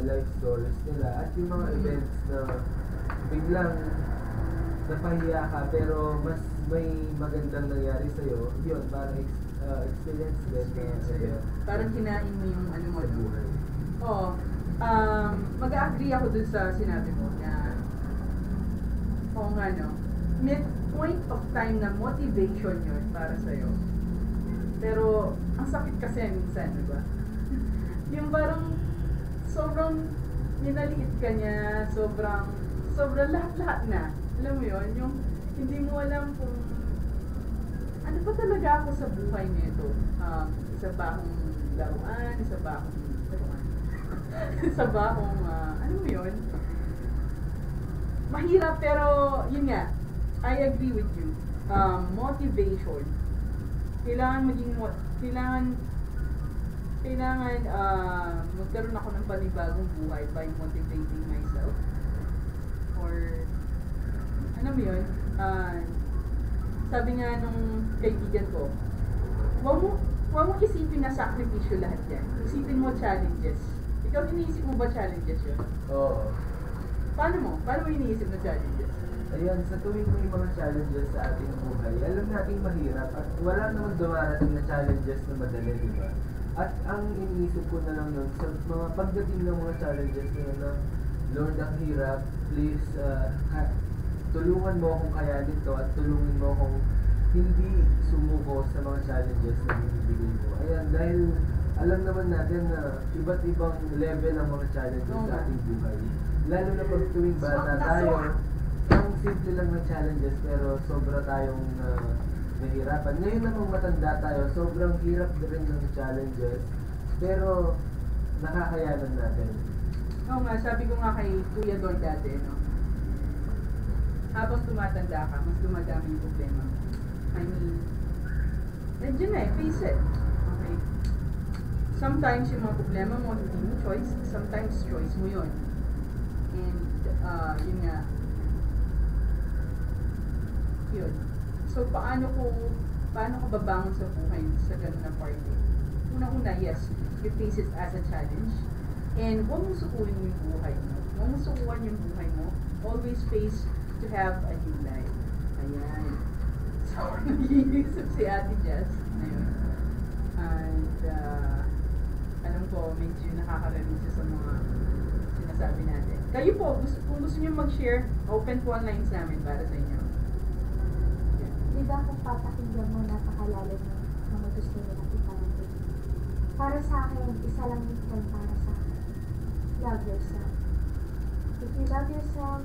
life stories nila at yung mga events na biglang napahiya ka pero mas may magandang nangyari sa'yo, yun, parang experience din na event Parang kinain mo yung ano mo. sa buhay. Oo. Mag-agree ako dun sa sinabi mo na oo nga no, may point of time na motivation yun para sa'yo. Pero, ang sakit kasi minsan, di ba? Yung parang sobrang ninaliit ka niya, sobrang lahat-lahat na. Alam mo yun, yung hindi mo alam kung ano ba talaga ako sa buhay nito. Isa ba akong laruan, isa ba akong ano mo yun? Mahirap pero yun nga, I agree with you. Motivation. Kailangan magkaroon ako ng panibagong buhay by motivating myself. Or ano mo yun? Sabi nga nung kaibigan ko, huwag mo isipin na sakripisyo lahat yan. Isipin mo challenges. Ikaw iniisip mo ba challenges yun? Oo. Paano mo iniisip na challenges? Ayan, sa tuwing may mga challenges sa ating buhay, alam nating mahirap at wala namang dumarating na challenges na madali, di ba? At ang iniisip ko na lang nun, sa mga pagdating ng mga challenges na Lord, ang hirap, please, tulungan mo akong kayanin to at tulungan mo akong hindi sumuko sa mga challenges na binibigay mo. Ayan, dahil alam naman natin na iba't ibang level ang mga challenges sa ating buhay. Lalo na pag tuwing bata tayo, ang simple lang ng challenges pero sobra tayong nahihirapan. Ngayon namang matanda tayo, sobrang hirap din ng challenges pero nakakayanan natin. Oo nga, sabi ko nga kay Kuya Don dati, no? habang tumatanda ka, mas dumadami yung problema. I mean, nandiyan na eh, face it. Okay? Sometimes yung mga problema mo, hindi mo choice. Sometimes choice mo yun. And, yun nga. Yun. So, paano ka babangon sa buhay sa ganun na party? Una-una, yes, you face it as a challenge. And huwag mong sukuin yung buhay mo. Huwag mong sukuan yung buhay mo. Always face to have a new life. Ayan. So, nag-iisip si Ate Jess. Ayun. And, alam ko, medyo nakaka-relate siya sa mga sinasabi natin. Kayo po, kung gusto niyo mag-share, open po ang lines namin para sa inyo. Yeah. Di ba kung papakinggan mo, napakalalim mo mga gusto nila iparating. Para sa akin, isa lang yung para sa akin. Love yourself. If you love yourself,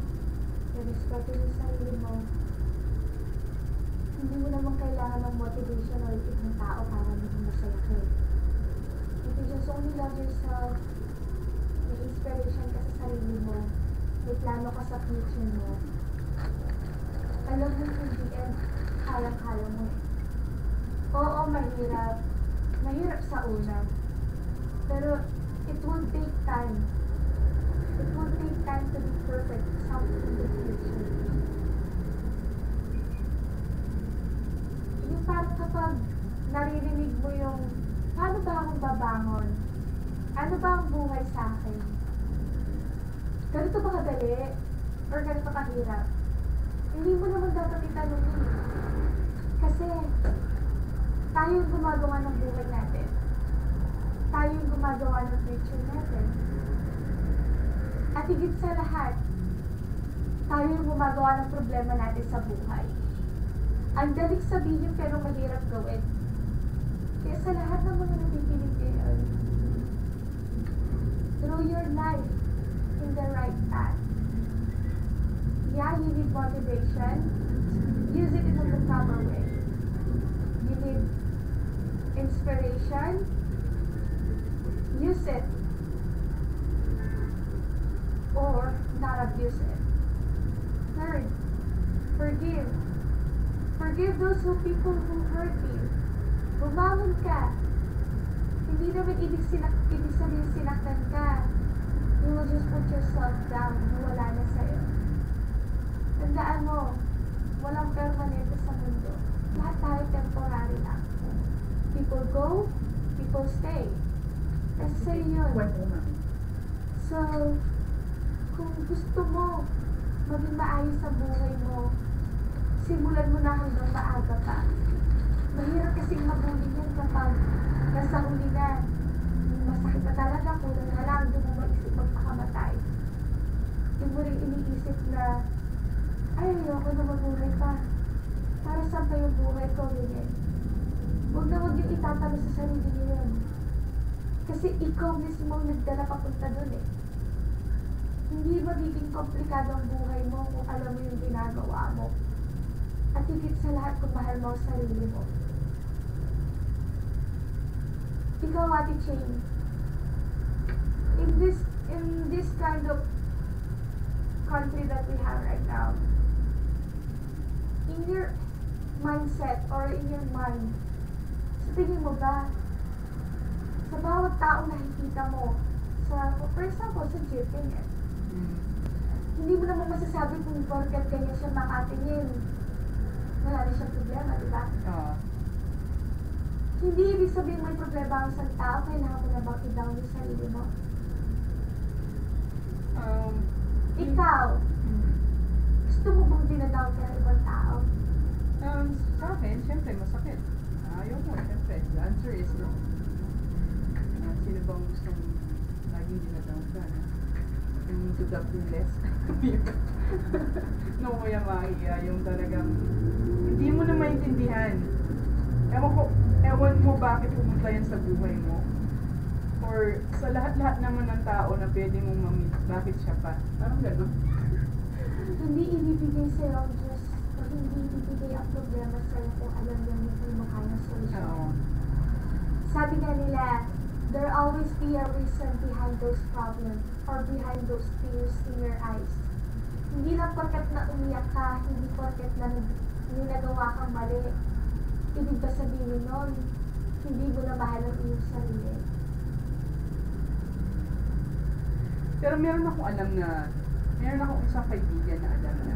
respect yung sarili mo, hindi mo naman kailangan ng motivation o ibang tao para maging masaya ka. If you just only love yourself, may inspiration ka sa sarili mo, may plano ka sa future mo, alam mo in the end, kayang-kaya mo eh. Oo, mahirap. Mahirap sa una. Pero it will take time. It will take time to be perfect something in the future. Yung parang kapag naririnig mo yung, paano ba akong babangon? Ano ba ang buhay sa akin? Ganito ba kadali? Or ganito kahirap? Hindi mo naman dapat itanongin. Kasi, tayo yung gumagawa ng buhay natin. Tayo yung gumagawa ng future natin. At higit sa lahat, tayo yung gumagawa ng problema natin sa buhay. Ang dalig sabihin pero mahirap gawin. Kaya sa lahat ng mga napipilit ngayon, through your life in the right path. Yeah, you need motivation. Use it in the proper way. You need inspiration. Use it. Or not abuse it. Third, forgive. Forgive those people who hurt you. Bumangon ka. Hindi naman ibig sabihin sinaktan ka. You will just put yourself down na wala na sa'yo. Tandaan mo, walang permanente sa mundo. Lahat tayo temporary lang. People go, people stay. Kasi sa'yo yun. So, kung gusto mo maging maayos sa buhay mo, simulan mo na hanggang maaga pa. Mahirap kasing mabuli yan kapag nasa huli na. Masakit na talaga, kulang na lang, doon mo maisip magpakamatay. Doon mo rin iniisip na, ay, ayoko na mabuhay pa. Para saan pa yung buhay ko, ganyan. Huwag na huwag yung itatalo sa sarili niyo yun. Kasi ikaw mismo ang nagdala papunta doon eh. Hindi magiging komplikado ang buhay mo kung alam mo yung ginagawa mo. At higit sa lahat kung mahal mo ang sarili mo. Ikaw, Ate Chane, in this kind of country that we have right now, in your mindset or in your mind, sa tingin mo ba, sa bawat taong nakikita mo, for example, sa jeeping eh, hindi mo naman masasabi kung porket kanya siya makatingin, wala na siyang problema, diba? Hindi ibig sabihin may problema ang isang tao, kailangan mo na bang i-down yung sarili mo? Ikaw, gusto mo bang dinadown ka ng ibang tao? Sa akin, syempre, masakit. Ayaw mo, syempre. The answer is no. Sino bang gustong laging dinadown ka? Yung to the clueless? No, kuya Maya, yung talagang hindi mo na maintindihan. Ewan mo bakit pumunta yan sa buhay mo. Or sa lahat-lahat naman ng tao na pwede mong mamit, bakit siya pa? Parang gano'n. Hindi ibibigay sa'yo ang Diyos o hindi ibibigay ang problema sa'yo kung alam niya hindi mo kaya solusyon. Oo. Sabi nga nila, there always be a reason behind those problems or behind those tears in your eyes. Hindi na porket na umiyak ka, hindi porket na may nagawa kang mali. Ibig ba sabihin nun, hindi mo na mahal ang iyong sarili? Pero meron akong isang kaibigan na alam na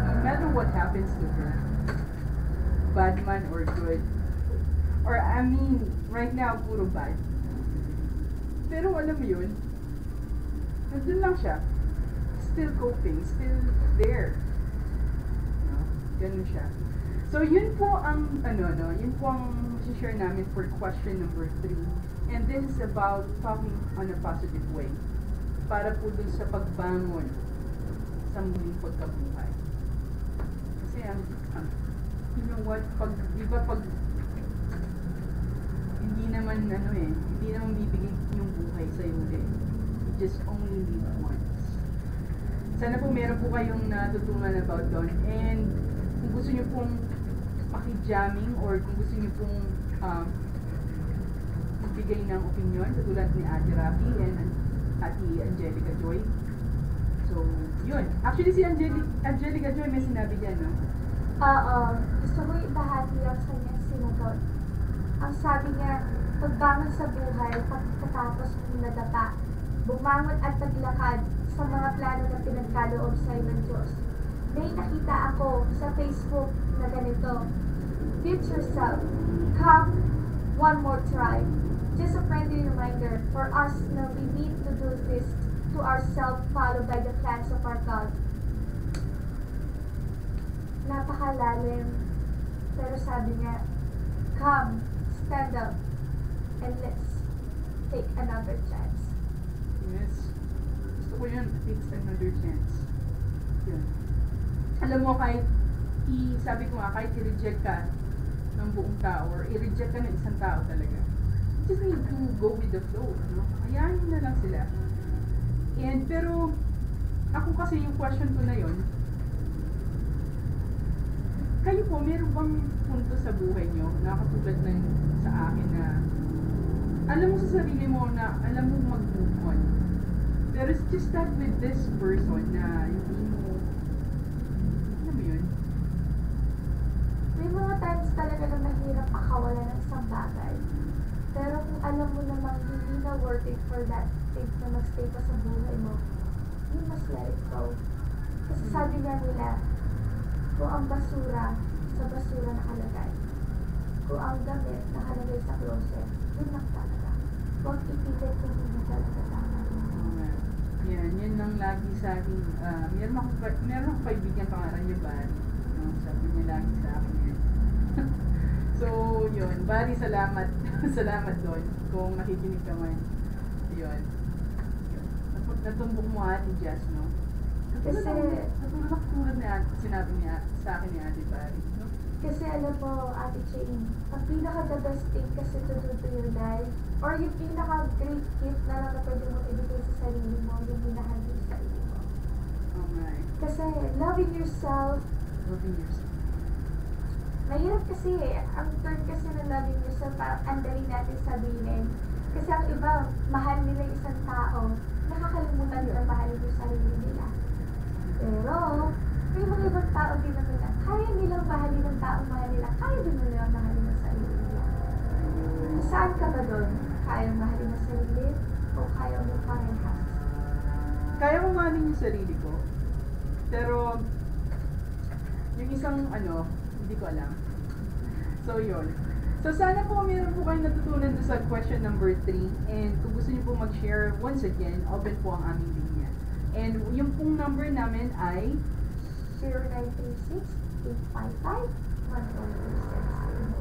no matter what happens to her, bad man or good, or I mean, right now, puro bad. Pero alam mo yun, nandun lang siya. Still coping, still there. No? Ganun siya. So, yun po ang, yun po ang share namin for question number 3. And this is about talking on a positive way. Para po dun sa pagbangon sa muling pagkabuhay. Kasi you know what, pag hindi naman bibigay yung buhay sa'yo ulit. You just only live once. Sana po meron po kayong natutunan about doon. And kung gusto nyo pong makijamming or kung gusto nyo pong magbigay ng opinion, katulad ni Ate Rafi and Ate Angelica Joy. So, yun. Actually, si Angelica Joy may sinabi dyan, no? Oo. Gusto ko ibahagi ang kanyang sinagot. Ang sabi niya, pagbangon sa buhay, pagkatapos mong nadapa, bumangon at naglakad sa mga plano na pinagkaloob sa'yo ng Diyos. May nakita ako sa Facebook na ganito, Future self, come one more try. Just a friendly reminder for us na we need to do this to ourselves followed by the plans of our God. Napakalalim. Pero sabi niya, come, stand up, and let's take another chance. Yes. Gusto ko yun. It's another chance. Yun. Alam mo, sabi ko nga, kahit i-reject ka ng buong tao or i-reject ka ng isang tao talaga, you just need to go with the flow, no? Ayahin na lang sila. Pero, ako kasi yung question ko na yun, kayo po, meron bang punto sa buhay nyo na katulad ng sa akin na alam mo sa sarili mo na alam mo mag-move on. Pero it's just that with this person na hindi mo, alam mo yun? May mga times talaga na mahirap akawala ng isang bagay. Pero kung alam mo namang hindi na worth it for that thing na magstay pa sa buhay mo, you must let it go. Kasi sabi nga nila, kung ang basura, sa basura nakalagay. Kung ang damit nakalagay sa closet, yun lang talaga. Huwag ipilit kung hindi talaga tama. Yan lang lagi sa akin. Meron akong kaibigan pangalan niya Barry. No? Sabi niya lagi sa akin yan. So, yun. Barry, salamat. Salamat doon. Kung nakikinig ka man. Yun. Natumbok mo Ate Jazz, no? Katulad na sinabi niya sa akin ni Ate Barry, no? Kasi alam mo, Ate Jane, ang pinaka-the best thing kasi to do to your life, or yung pinaka-great gift na lang na pwede mo ibigay sa sarili mo, yung minahal mo sa sarili mo. Okay. Kasi loving yourself, mahirap kasi, ang term kasi ng loving yourself, parang ang dali natin sabihin. Kasi ang iba, mahal nila isang tao, nakakalimutan nila mahalin yung sarili nila. Pero, may mga ibang tao din naman na kaya nilang mahalin ng taong mahal nila, kaya din nila mahalin ang sarili nila. Saan ka ba doon? Kaya mahalin ang sarili o kaya mo parehas? Kaya ko mahalin yung sarili ko. Pero, yung isang hindi ko alam. So, yun. So, sana po meron po kayong natutunan sa question number 3. And kung gusto niyo po mag-share, once again, open po ang aming linya. And yung pong number namin ay 0936-855-1136.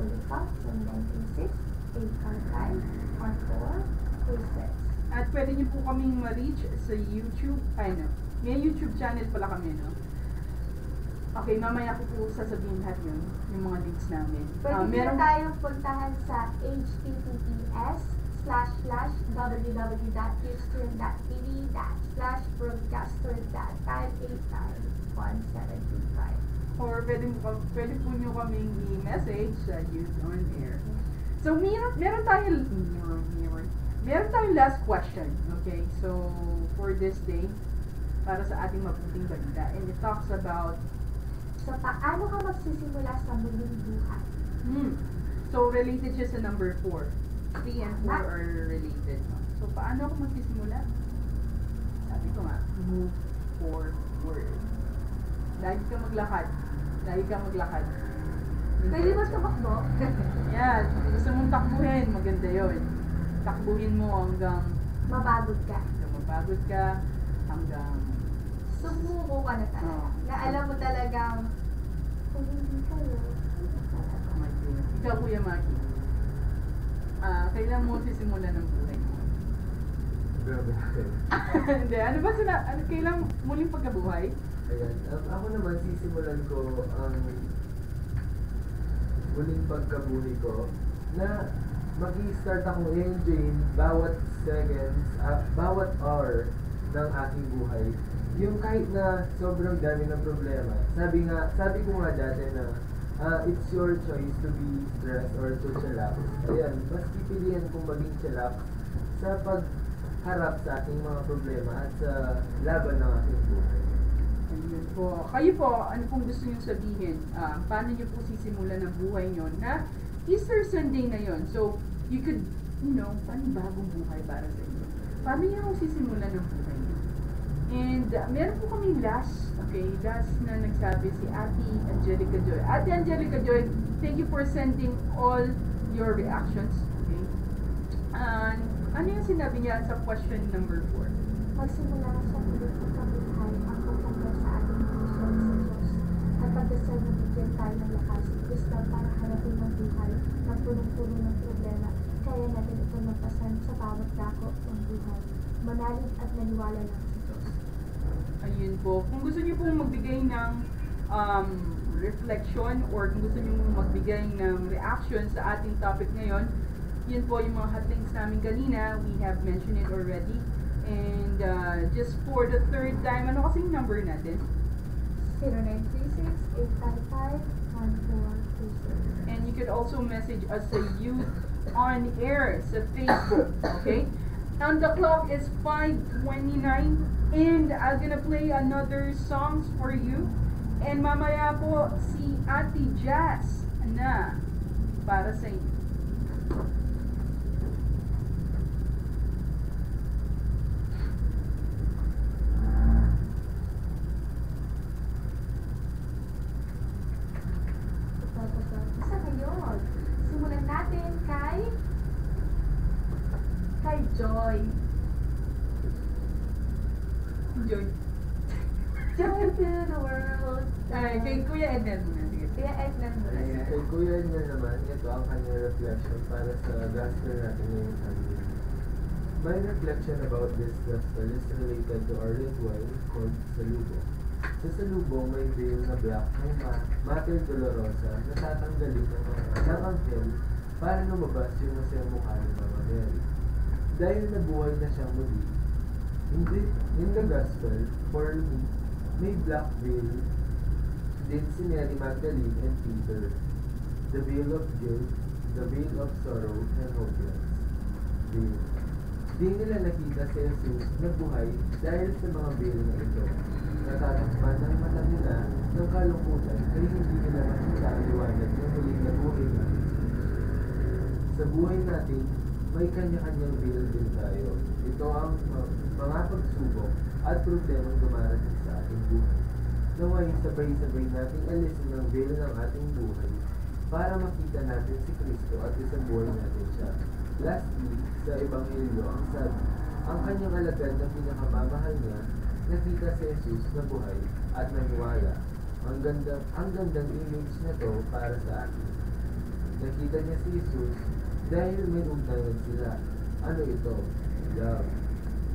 Ulit pa, 0936-855-1436. at pwede niyo po kaming ma-reach sa YouTube. May YouTube channel pala kami, no? Okay, mamaya ko po sasabihin lahat yun, yung mga links namin. Pwede din tayong puntahan sa https://www.ustream.tv/broadcaster.5891725. Or pwede po nyo kaming i-message sa Youth on Air. So, meron tayong last question, okay? So, for this day, para sa ating mabuting balita. And it talks about So, paano ka magsisimula sa muling buhay? So, related siya sa number 4. 3 and 4 are related. So, paano ako magsisimula? Sabi ko nga, move forward. Lagi ka maglakad. Lagi ka maglakad. Pwede ba tumakbo? Yan. Gusto mong takbuhin, maganda yun. Takbuhin mo hanggang Mapagod ka. mapagod ka, hanggang Sumuko ka na talaga. Na alam mo talagang, kung hindi kayo, ikaw, Kuya Maki. Kailan mo sisimulan ng buhay mo? Grabe. Hindi, kailan muling pagkabuhay? Ayan. Ako naman, sisimulan ko ang muling pagkabuhi ko na mag-i-start akong i-enjoy bawat seconds, bawat hour ng aking buhay. Yung kahit na sobrang dami ng problema. Sabi ko nga dati na it's your choice to be stressed or to chillax. Ayan, mas pipilian kong maging chillax sa pagharap sa aking mga problema at sa laban ng aking buhay. Ayun po. Kayo po, ano pong gusto nyo sabihin? Paano nyo po sisimulan ang buhay nyo na Easter Sunday na yon? So, you could, panibagong buhay para sa inyo. Paano nyo sisimulan ang buhay nyo? And meron po kami last na nagsabi si Ate Angelica Joy. Ate Angelica Joy, thank you for sending all your reactions. Okay? And ano yung sinabi niya sa question number 4? magsimula ka sa muling pagkabuhay ang pagtanggal sa ating puso sa Diyos at pagdasal na bigyan tayo ng lakas, wisdom para harapin ang buhay na punong-puno ng problema. Kaya natin ito magpasan sa bawat dako ng buhay. Manalig at naniwala lang sa Diyos. Ayun po. Kung gusto niyo pong magbigay ng reflection or kung gusto niyo magbigay ng reaction sa ating topic ngayon, yun po yung mga hotlinks namin kanina. We have mentioned it already. And just for the third time, ano kasi yung number natin? 0936-855-1426. And you could also message us sa Youth on Air sa Facebook. Okay? And the clock is 5:29 and I'm gonna play another songs for you. And mamaya po si Ate Jazz na para sa inyo. Isa ngayon. Simulan natin kay Joy. Joy. Joy to the world. Ay, kay Kuya Edna muna. Sige. Kaya Edna muna. Ayan. Kay Kuya Edna naman, ito ang kanyang reflection para sa gospel natin ngayong Sunday. My reflection about this gospel is related to our ritual called Salubong. Sa Salubong, may veil na black ng Mater Dolorosa na tatanggalin ng anghel para lumabas yung masayang mukha ng Mama Mary. Dahil nabuhay na siyang muli, in the gospel, for me, may black veil din si Mary Magdalene and Peter. The veil of guilt, the veil of sorrow and hopeless. Di nila nakita si Jesus na buhay dahil sa mga veil na ito. Natatakpan ng mata nila ng kalungkutan kaya hindi nila makita ang liwanag ng muling nabuhay na Jesus. Sa buhay natin, may kanya-kanyang veil din tayo. Ito ang mga pagsubok at problemang dumarating sa ating buhay. Naway sabay-sabay nating alisin ang veil ng ating buhay para makita natin si Kristo at isang buhay natin siya. Lastly, sa Ebanghelyo, ang sabi, ang kanyang alagad na pinakamamahal niya, nakita si Jesus na buhay at naniwala. Ang gandang image na to para sa akin. Nakita niya si Jesus dahil may ugnayan sila. Ano ito? Love.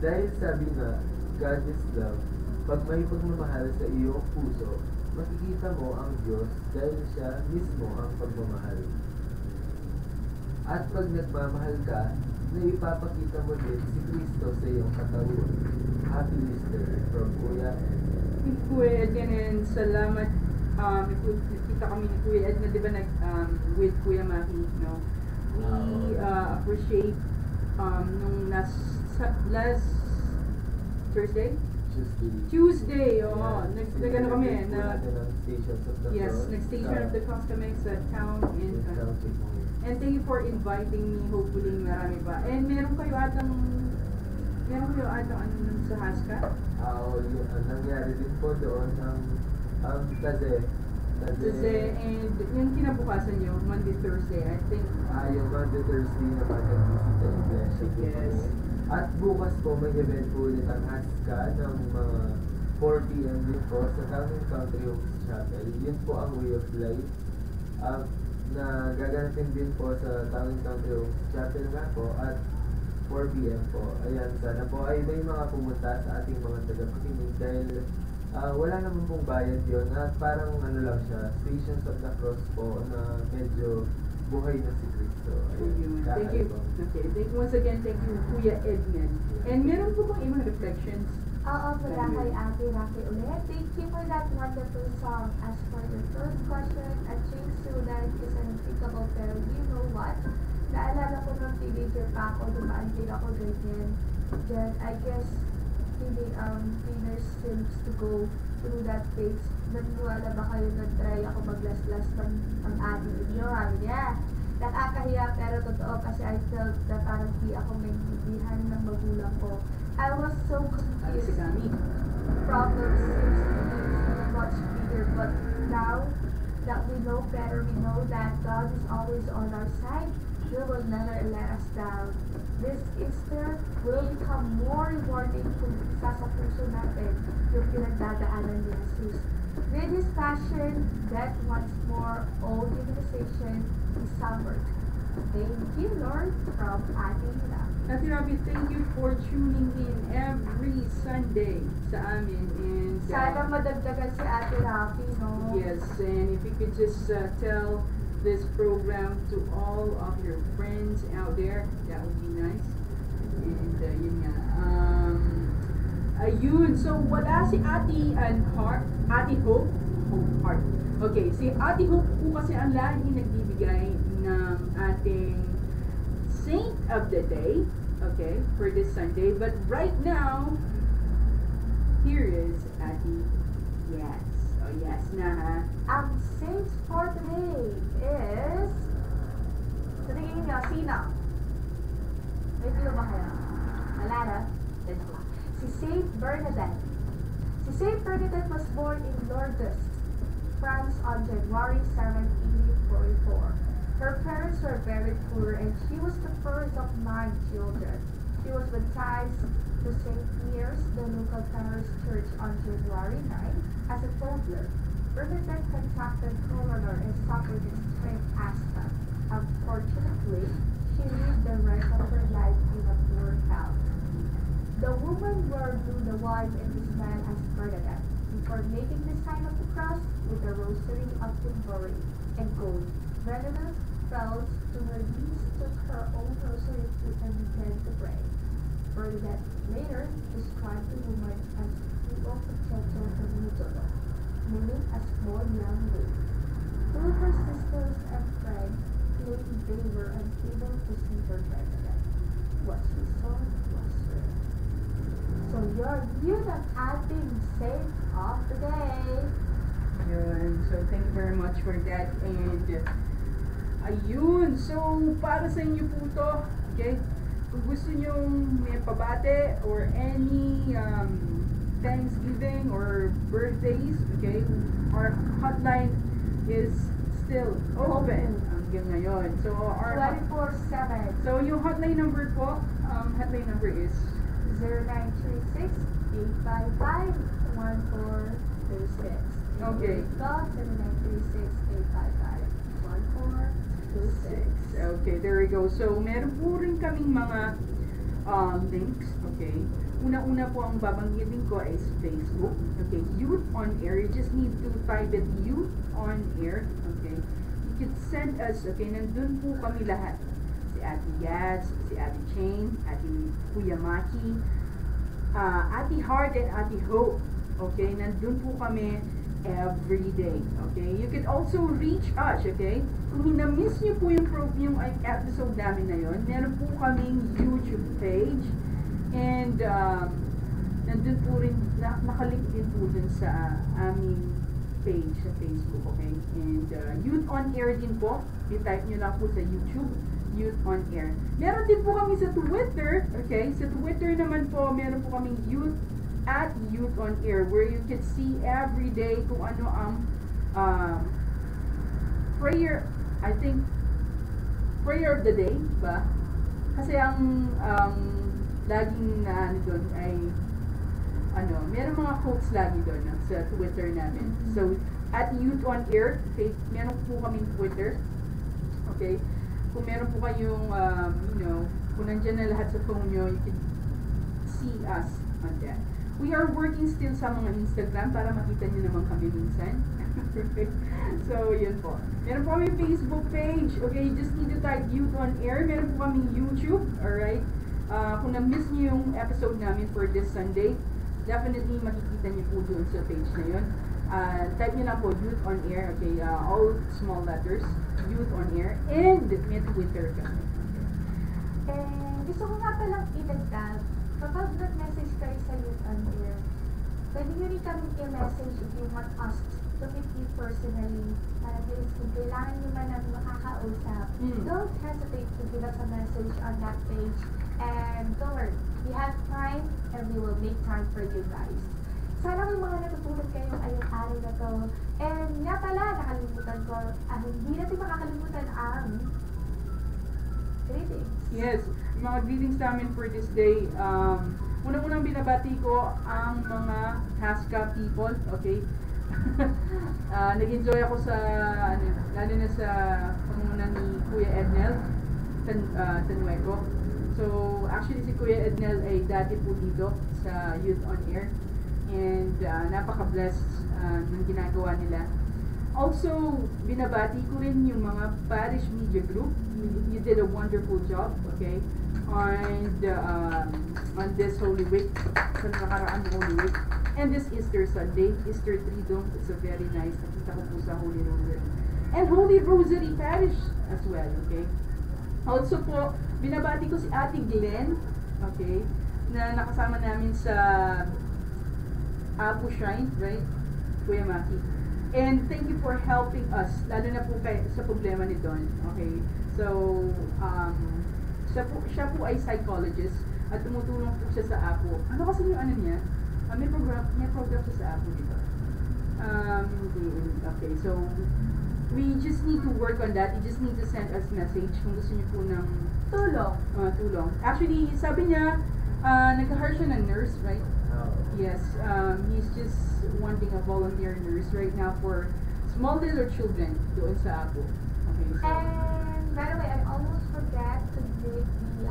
Dahil sabi nga, God is love. Pag may pagmamahal sa iyong puso, makikita mo ang Diyos dahil siya mismo ang pagmamahal. At pag nagmamahal ka, naipapakita mo din si Kristo sa iyong katawan. Happy Easter from Kuya Edna. Kuya Edna, and salamat. Kita kami ni Kuya Edna, di ba, with Kuya Maki, no? We appreciate nung last Thursday, Tuesday, Yeah. next ano kami, Sinilagay po natin ang Stations of the yes, Cross next station of the cross kami sa town in and County po. and thank you for inviting me, hopefully marami pa. And meron kayo atang ano nun sa Haska? Ang nangyari din po doon ang Taze. And yung kinabukasan nyo, Monday, Thursday, I think. Yung Monday, Thursday naman nag-visit ang iglesia po Yes. kami. At bukas po may event po ulit ang Haska ng mga 4 p.m. din po sa Town and Country Homes Chapel. Yun po ang Way of Life. Na gaganapin din po sa Town and Country Homes Chapel nga po at 4 p.m. po. Ayan, sana po ay may mga pumunta sa ating mga tagapakinig dahil wala naman pong bayad yun at parang ano lang siya, Stations of the Cross po na medyo buhay na si Cristo. Thank you. Thank you. Okay, once again, thank you, Kuya Edmund. And meron po bang ibang reflections? Oo, mula kay Ate Rocky ulit. Thank you for that wonderful song. As for your first question, a change to life is unthinkable, pero you know what? Naalala ko nung teenager pa ako, dumaan din ako ganyan. Then, I guess, cleaners seems to go through that phase. Naniwala ba kayo nag-try ako maglaslas ng ate ninyo? Yeah. Nakakahiya pero totoo kasi I felt na parang di ako maintindihan ng magulang ko. I was so confused. Si Kami. Problems seems to be much bigger, but now that we know better, we know that God is always on our side. He will never let us down. This Easter will become more rewarding kung isa sa puso natin yung pinagdadaanan ni Jesus. With His passion, death once more, all divinization is suffered. Thank you, Lord, from Ate Hira. Ate Robbie, thank you for tuning in every Sunday sa amin. And Sana madagdagan si Ate Rafi, no? yes, and if you could just tell this program to all of your friends out there, that would be nice. And yun nga. Ayun, so wala si Ate Ate Hope. Heart. Okay, si Ate Hope po kasi ang lagi nagbibigay ng ating Saint of the Day, okay, for this Sunday. But right now, here is Ate Yes. Oh, yes na ha. Ang saint for today is... Sa tingin niyo, sino? May clue ba kayo? Wala na? Dito lang. Si Saint Bernadette. Si Saint Bernadette was born in Lourdes, France on January 7, 1844. Her parents were very poor and she was the first of 9 children. She was baptized to St. Pierre's, the local parish church, on January 9 as a toddler. Bernadette contracted cholera and suffered a strength asthma. Unfortunately, she lived the rest of her life in a poor health. The woman wore blue, the wife and his man as Bernadette, before making the sign of the cross with a rosary of ivory and gold. Bernadette fell to her knees, took her own rosary and began to pray. Bernadette later described the woman as Iwo Potato Benito, meaning a small young lady. Two of her sisters and friends claimed they were unable to see her Bernadette. What she saw was real. So you're the ating saint of the day. Yun. So, thank you very much for that. And, ayun. So, para sa inyo po to, okay? Kung gusto nyo may pabate or any Thanksgiving or birthdays, okay? Our hotline is still open hanggang ngayon. So, our 24/7. So, yung hotline number po, hotline number is 0936-855-1426. okay. Got 0936-855-1426. Okay, there we go. So, meron po rin kaming mga links, okay? Una-una po ang babanggitin ko is Facebook, okay? Youth on Air. You just need to type it Youth on Air, okay? You can send us, okay? Nandun po kami lahat. Si Ate Yaz, si Ate Chain, Ate Kuya Maki, Ate Heart and Ate Hope, okay? Nandun po kami every day, okay? You can also reach us, okay? Kung na-miss niyo po yung episode namin na yun, meron po kaming YouTube page and dun po rin, nakalink din po dun sa aming page sa Facebook, okay? And Youth on Air din po. I-type nyo lang po sa YouTube, Youth on Air. Meron din po kami sa Twitter, okay? Sa Twitter naman po, meron po kaming Youth on Air, where you can see every day kung ano ang prayer, I think, prayer of the day, ba? Kasi ang laging na ano doon ay meron mga quotes lagi doon sa Twitter namin. So, at Youth on Air, okay, meron po kaming Twitter. Okay? Kung meron po kayong, kung nandyan na lahat sa phone nyo, you can see us on that. We are working still sa mga Instagram para makita nyo naman kami minsan. So, yun po. Meron po kami Facebook page. Okay, you just need to type Youth on Air. Meron po kami YouTube. Alright? Kung na-miss nyo yung episode namin for this Sunday, definitely makikita niyo po doon sa page na yun. Type niyo na po Youth on Air, okay, all small letters, Youth on Air, and may Twitter kami. And gusto ko nga palang idagdag, kapag nag-message kayo sa Youth on Air, pwede nyo rin kami i-message if you want us to meet you personally. Para kung kailangan nyo man namin makakausap, don't hesitate to give us a message on that page. And don't worry, we have time and we will make time for you guys. Sana may mga natutulog kayo ngayong araw na to. And nga pala, nakalimutan ko, hindi natin makakalimutan ang greetings. Yes, mga greetings namin for this day. Unang-unang binabati ko ang mga Haska people, okay? Nag-enjoy ako sa, lalo na sa pangunguna ni Kuya Ednel Tanueco. So, actually si Kuya Ednel ay dati po dito sa Youth on Air. And napaka-blessed ng ginagawa nila. Also, binabati ko rin yung mga parish media group. You did a wonderful job, okay? On this Holy Week, sa nakaraang Holy Week. And this Easter Sunday, Easter Triduum, it's a very nice, nakita ko po sa Holy Rosary. And Holy Rosary Parish as well, okay? Also po, binabati ko si Ate Glenn, okay, na nakasama namin sa Apo Shrine, right? Kuya Maki. And thank you for helping us, lalo na po sa problema ni Don, okay? So, siya po ay psychologist at tumutulong po siya sa Apo. Ano kasi yung ano niya? May program siya sa Apo dito. Okay, so we just need to work on that. You just need to send us message kung gusto niyo po ng tulong. Actually, sabi niya, nag-hire siya ng nurse, right? Yes, he's just wanting a volunteer nurse right now for small little children doon sa Apo. Okay, so. And by the way, I almost forgot to give the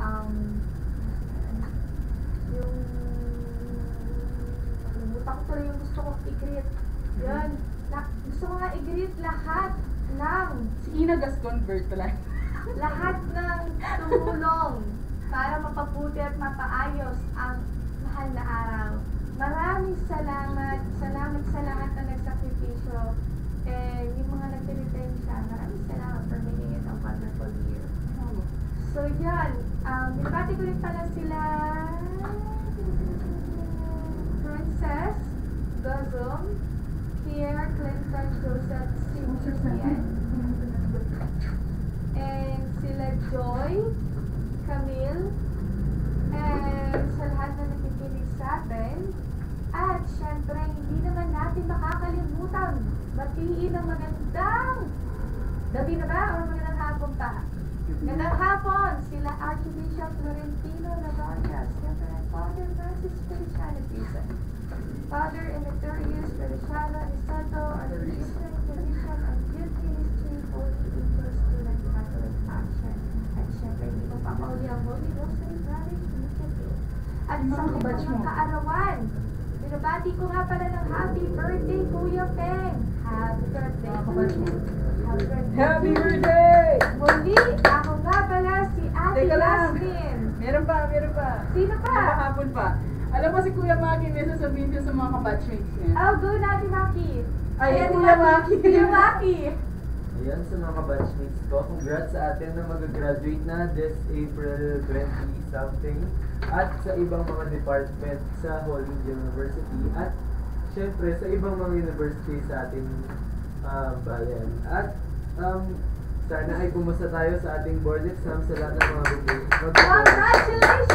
nakalimutan ko tuloy yung gusto kong i-greet. Yun, gusto ko nga i-greet lahat ng Si Ina Gascon Bird pala. lahat ng tumulong para mapabuti at mapaayos ang mahal na araw. Maraming salamat sa lahat na nagsakripisyo. And yung mga nagpinitensya, maraming salamat for making it a wonderful year. So yan, binabati ko rin pala sila Princess, Gozum, Pierre, Clinton, Joseph, Cynthia, and sila Joy, Camille, and sa lahat na nakikinig sa atin. At syempre, hindi naman natin makakalimutan batiin ang magandang gabi na ba o magandang hapon pa? Magandang hapon, sila Archbishop Florentino Navarras, Reverend Father Francis Feliciano, Father Emeterius Feliciano Anisato, Archbishop Physician of Youth Ministry, Holy Angels Student Catholic Action. At syempre, hindi ko pa mauli ang Holy Rosary Parish Initiative. At sa mga kaarawan, binabati ko nga pala ng happy birthday, Kuya Peng. Happy birthday to you. Happy birthday! Muli, ako nga pala si Ate Teka lang. Yasmin. Meron pa. Sino pa? Kahapon pa. Alam mo si Kuya Maki, may sasabihin siya sa mga kabatchmates niya. Oh, go na, Ate Maki. Ayan, Kuya Maki. Kuya Maki. Ayan, sa mga batchmates ko, congrats sa atin na mag-graduate na this April 27. something at sa ibang mga department sa Holy University at syempre sa ibang mga university sa ating bayan. At sana ay pumasa tayo sa ating board exam sa lahat ng mga Congratulations!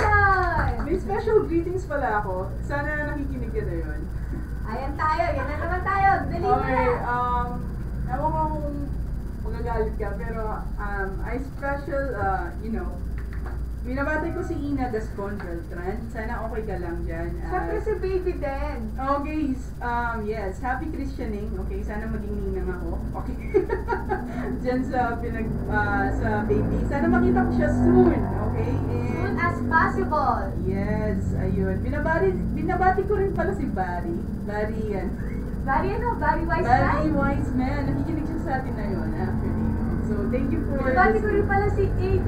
May special greetings pala ako. Sana nakikinig ka na yun. Ayan tayo, yan na naman tayo. Dali mo Okay, na. ewan ko kung magagalit ka, pero I special, binabati ko si Ina Gascon Beltran. Sana okay ka lang dyan. Siyempre si baby din. Okay, yes, happy christening. Okay, sana maging ninang ako. Okay. Diyan sa sa baby. Sana makita ko siya soon. Okay? Soon as possible. Yes, ayun. Binabati ko rin pala si Barry. Barry yan. Barry ano? Barry Wiseman? Barry Wiseman. Nakikinig siya sa atin na yun, actually. So, thank you for... Binabati ko rin pala si Adrian.